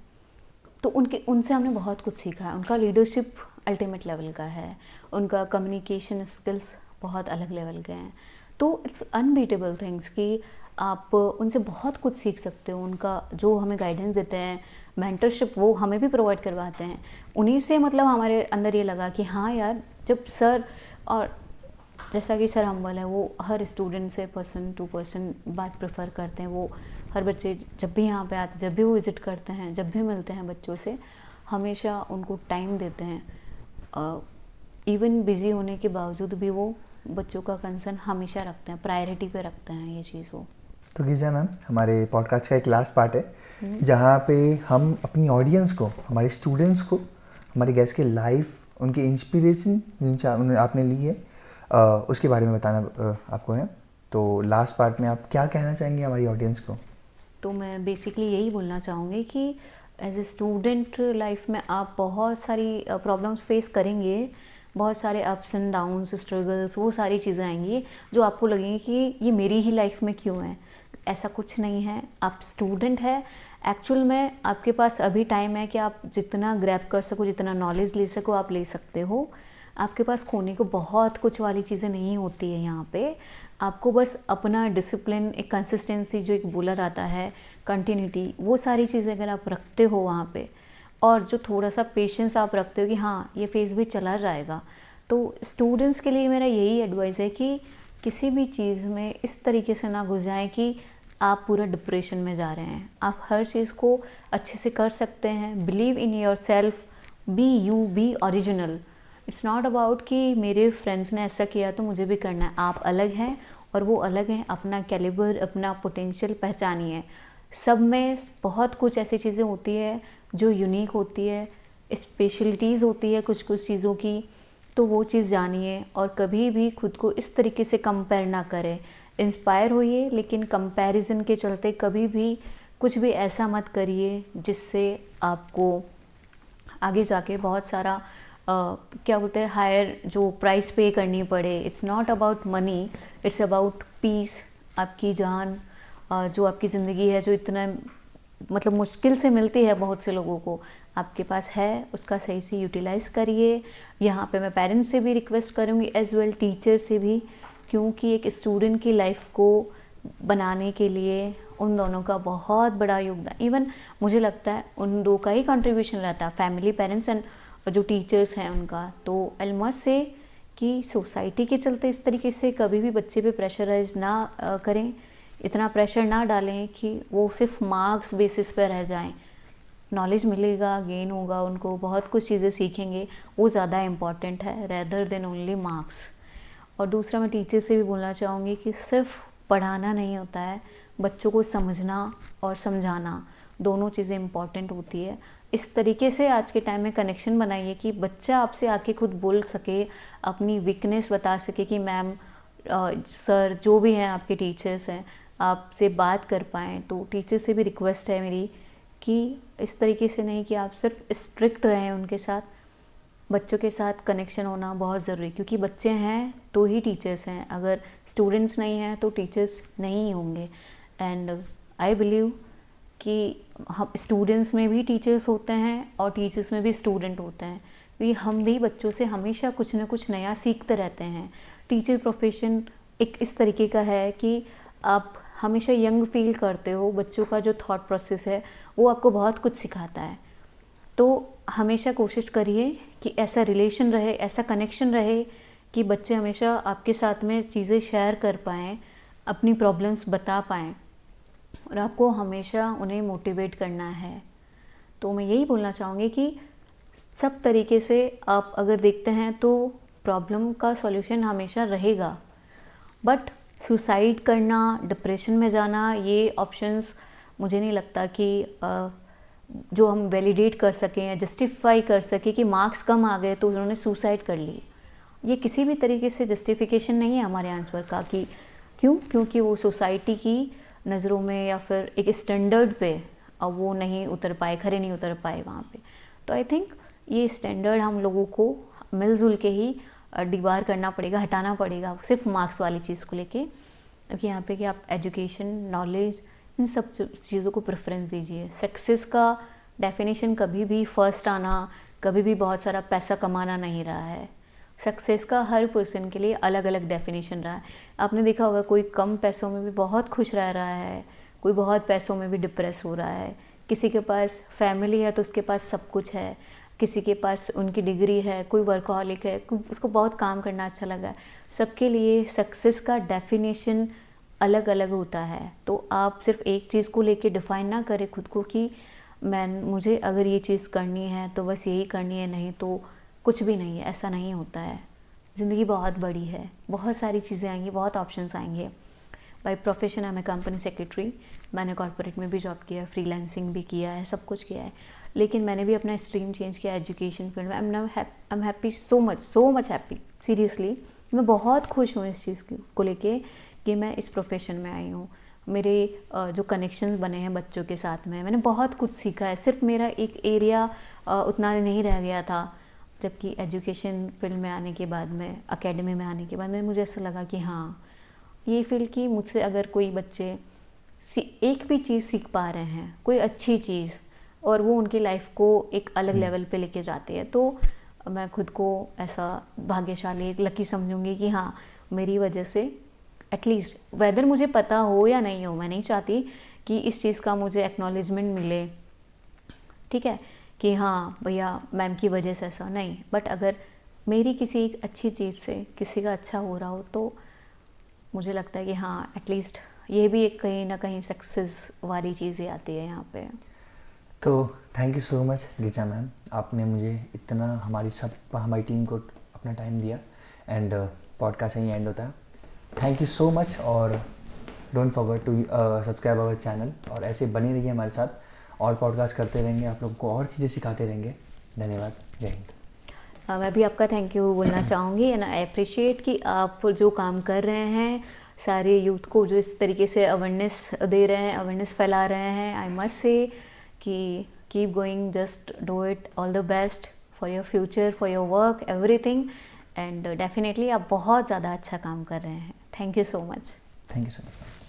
तो उनसे हमने बहुत कुछ सीखा है. उनका लीडरशिप अल्टीमेट लेवल का है, उनका कम्युनिकेशन स्किल्स बहुत अलग लेवल के हैं. तो इट्स अनबीटेबल थिंग्स कि आप उनसे बहुत कुछ सीख सकते हो. उनका जो हमें गाइडेंस देते हैं, मेंटरशिप वो हमें भी प्रोवाइड करवाते हैं. उन्हीं से मतलब हमारे अंदर ये लगा कि हाँ यार, जब सर, और जैसा कि सर हम्बल है, वो हर स्टूडेंट से पर्सन टू पर्सन बात प्रेफर करते हैं. वो हर बच्चे जब भी यहाँ पे आते, जब भी वो विज़िट करते हैं, जब भी मिलते हैं बच्चों से, हमेशा उनको टाइम देते हैं. इवन बिज़ी होने के बावजूद भी वो बच्चों का कंसर्न हमेशा रखते हैं, प्रायोरिटी पे रखते हैं ये चीज़ वो. तो गिजा मैम, हमारे पॉडकास्ट का एक लास्ट पार्ट है जहाँ पे हम अपनी ऑडियंस को, हमारे स्टूडेंट्स को, हमारे गेस्ट के लाइफ, उनकी इंस्पिरेशन जिनसे आपने ली है, उसके बारे में बताना आपको है. तो लास्ट पार्ट में आप क्या कहना चाहेंगे हमारी ऑडियंस को? तो मैं बेसिकली यही बोलना चाहूँगी कि एज ए स्टूडेंट लाइफ में आप बहुत सारी प्रॉब्लम्स फेस करेंगे, बहुत सारे अप्स एंड डाउन्स, स्ट्रगल्स, वो सारी चीज़ें आएंगी जो आपको लगेंगी कि ये मेरी ही लाइफ में क्यों है. ऐसा कुछ नहीं है. आप स्टूडेंट है, एक्चुअल में आपके पास अभी टाइम है कि आप जितना ग्रैब कर सको, जितना नॉलेज ले सको आप ले सकते हो. आपके पास खोने को बहुत कुछ वाली चीज़ें नहीं होती है यहाँ पे. आपको बस अपना डिसिप्लिन, एक कंसिस्टेंसी जो एक बोला जाता है, कंटिन्यूटी, वो सारी चीज़ें अगर आप रखते हो वहाँ पे, और जो थोड़ा सा पेशेंस आप रखते हो कि हाँ ये फेज़ भी चला जाएगा. तो स्टूडेंट्स के लिए मेरा यही एडवाइस है कि किसी भी चीज़ में इस तरीके से ना घुस जाएं कि आप पूरा डिप्रेशन में जा रहे हैं. आप हर चीज़ को अच्छे से कर सकते हैं. Believe in yourself, be you, be original. It's not about कि मेरे फ्रेंड्स ने ऐसा किया तो मुझे भी करना है. आप अलग हैं और वो अलग हैं. अपना कैलिबर, अपना पोटेंशियल पहचानिए. सब में बहुत कुछ ऐसी चीज़ें होती है जो यूनिक होती है, स्पेशलिटीज़ होती है कुछ कुछ चीज़ों की. तो वो चीज़ जानिए और कभी भी खुद को इस तरीके से कंपेयर ना करें. इंस्पायर होइए, लेकिन कंपैरिजन के चलते कभी भी कुछ भी ऐसा मत करिए जिससे आपको आगे जाके बहुत सारा क्या बोलते हैं, हायर जो प्राइस पे करनी पड़े. It's not about money, it's about piece. आपकी जान, जो आपकी ज़िंदगी है, जो इतना मतलब मुश्किल से मिलती है बहुत से लोगों को, आपके पास है, उसका सही से यूटिलाइज़ करिए. यहाँ पे मैं पेरेंट्स से भी रिक्वेस्ट करूँगी, एज वेल टीचर से भी, क्योंकि एक स्टूडेंट की लाइफ को बनाने के लिए उन दोनों का बहुत बड़ा योगदान, इवन मुझे लगता है उन दो का ही कंट्रीब्यूशन रहता है, फैमिली, पेरेंट्स एंड जो टीचर्स हैं उनका. तो आई मस्ट से कि सोसाइटी के चलते इस तरीके से कभी भी बच्चे पे प्रेशराइज ना करें, इतना प्रेशर ना डालें कि वो सिर्फ मार्क्स बेसिस पे रह जाएं। नॉलेज मिलेगा, गेन होगा, उनको बहुत कुछ चीज़ें सीखेंगे, वो ज़्यादा इम्पॉर्टेंट है रेदर देन ओनली मार्क्स। और दूसरा मैं टीचर से भी बोलना चाहूँगी कि सिर्फ पढ़ाना नहीं होता है, बच्चों को समझना और समझाना दोनों चीज़ें इम्पॉर्टेंट होती है। इस तरीके से आज के टाइम में कनेक्शन बनाइए कि बच्चा आपसे आके खुद बोल सके, अपनी वीकनेस बता सके कि मैम सर जो भी हैं आपके टीचर्स हैं आपसे बात कर पाएँ। तो टीचर से भी रिक्वेस्ट है मेरी कि इस तरीके से नहीं कि आप सिर्फ स्ट्रिक्ट रहें उनके साथ, बच्चों के साथ कनेक्शन होना बहुत ज़रूरी, क्योंकि बच्चे हैं तो ही टीचर्स हैं, अगर स्टूडेंट्स नहीं हैं तो टीचर्स नहीं होंगे। एंड आई बिलीव कि हम स्टूडेंट्स में भी टीचर्स होते हैं और टीचर्स में भी स्टूडेंट होते हैं, क्योंकि हम भी बच्चों से हमेशा कुछ ना कुछ नया सीखते रहते हैं। टीचर प्रोफेशन एक इस तरीके का है कि आप हमेशा यंग फील करते हो, बच्चों का जो थॉट प्रोसेस है वो आपको बहुत कुछ सिखाता है। तो हमेशा कोशिश करिए कि ऐसा रिलेशन रहे, ऐसा कनेक्शन रहे कि बच्चे हमेशा आपके साथ में चीज़ें शेयर कर पाएँ, अपनी प्रॉब्लम्स बता पाएँ, और आपको हमेशा उन्हें मोटिवेट करना है। तो मैं यही बोलना चाहूँगी कि सब तरीके से आप अगर देखते हैं तो प्रॉब्लम का सॉल्यूशन हमेशा रहेगा, बट सुसाइड करना, डिप्रेशन में जाना, ये ऑप्शंस मुझे नहीं लगता कि जो हम वैलिडेट कर सकें या जस्टिफाई कर सकें कि मार्क्स कम आ गए तो उन्होंने सुसाइड कर ली। ये किसी भी तरीके से जस्टिफिकेशन नहीं है हमारे आंसर का कि क्यों, क्योंकि वो सोसाइटी की नज़रों में या फिर एक स्टैंडर्ड पे अब वो नहीं उतर पाए, खरे नहीं उतर पाए वहाँ पे। तो आई थिंक ये स्टैंडर्ड हम लोगों को मिलजुल के ही डिबार करना पड़ेगा, हटाना पड़ेगा सिर्फ मार्क्स वाली चीज़ को लेके। क्योंकि यहाँ पे कि आप एजुकेशन, नॉलेज, इन सब चीज़ों को प्रेफरेंस दीजिए। सक्सेस का डेफिनेशन कभी भी फर्स्ट आना, कभी भी बहुत सारा पैसा कमाना नहीं रहा है। सक्सेस का हर पर्सन के लिए अलग अलग डेफिनेशन रहा है। आपने देखा होगा कोई कम पैसों में भी बहुत खुश रह रहा है, कोई बहुत पैसों में भी डिप्रेस हो रहा है। किसी के पास फैमिली है तो उसके पास सब कुछ है, किसी के पास उनकी डिग्री है, कोई वर्कहॉलिक है, उसको बहुत काम करना अच्छा लगा है। सबके लिए सक्सेस का डेफिनेशन अलग अलग होता है। तो आप सिर्फ एक चीज़ को लेके डिफ़ाइन ना करें खुद को कि मुझे अगर ये चीज़ करनी है तो बस यही करनी है, नहीं तो कुछ भी नहीं है। ऐसा नहीं होता है। ज़िंदगी बहुत बड़ी है, बहुत सारी चीज़ें आएंगी, बहुत ऑप्शंस आएंगे। By profession I am company secretary. मैंने कॉर्पोरेट में भी जॉब किया, फ्रीलांसिंग भी किया है, सब कुछ किया है, लेकिन मैंने भी अपना स्ट्रीम चेंज किया एजुकेशन फील्ड में। I am happy, so much happy, seriously. मैं बहुत खुश हूँ इस चीज़ को लेके कि मैं इस प्रोफेशन में आई हूँ। मेरे जो कनेक्शंस बने हैं बच्चों के साथ में, मैंने बहुत कुछ सीखा है। सिर्फ मेरा एक एरिया उतना नहीं रह गया था, जबकि एजुकेशन फील्ड में आने के बाद में, एकेडमी में आने के बाद में मुझे ऐसा लगा कि हाँ, ये फील्ड की मुझसे अगर कोई बच्चे एक भी चीज़ सीख पा रहे हैं, कोई अच्छी चीज़, और वो उनकी लाइफ को एक अलग लेवल पे लेके जाती है, तो मैं खुद को ऐसा भाग्यशाली, एक लकी समझूंगी कि हाँ, मेरी वजह से एटलीस्ट वेदर मुझे पता हो या नहीं हो, मैं नहीं चाहती कि इस चीज़ का मुझे एक्नॉलेजमेंट मिले, ठीक है, कि हाँ भैया मैम की वजह से ऐसा नहीं, बट अगर मेरी किसी एक अच्छी चीज़ से किसी का अच्छा हो रहा हो तो मुझे लगता है कि हाँ, एटलीस्ट ये भी एक कहीं ना कहीं सक्सेस वाली चीज़ें आती है यहाँ पे। तो thank you so much Richa ma'am, आपने मुझे इतना हमारी टीम को अपना टाइम दिया। एंड पॉडकास्ट यहीं एंड होता है। थैंक यू सो मच, और don't forget to subscribe our channel, और ऐसे बने रहिए हमारे साथ, और पॉडकास्ट करते रहेंगे, आप लोगों को और चीज़ें सिखाते रहेंगे। धन्यवाद, जय हिंद। मैं भी आपका थैंक यू बोलना चाहूँगी, एंड आई अप्रिशिएट कि आप जो काम कर रहे हैं, सारे यूथ को जो इस तरीके से अवेयरनेस दे रहे हैं, अवेयरनेस फैला रहे हैं। आई मस्ट से कि keep going, just do it, all the best for your future, for your work, everything, and definitely आप बहुत ज़्यादा अच्छा काम कर रहे हैं। Thank you so much. Thank you so much.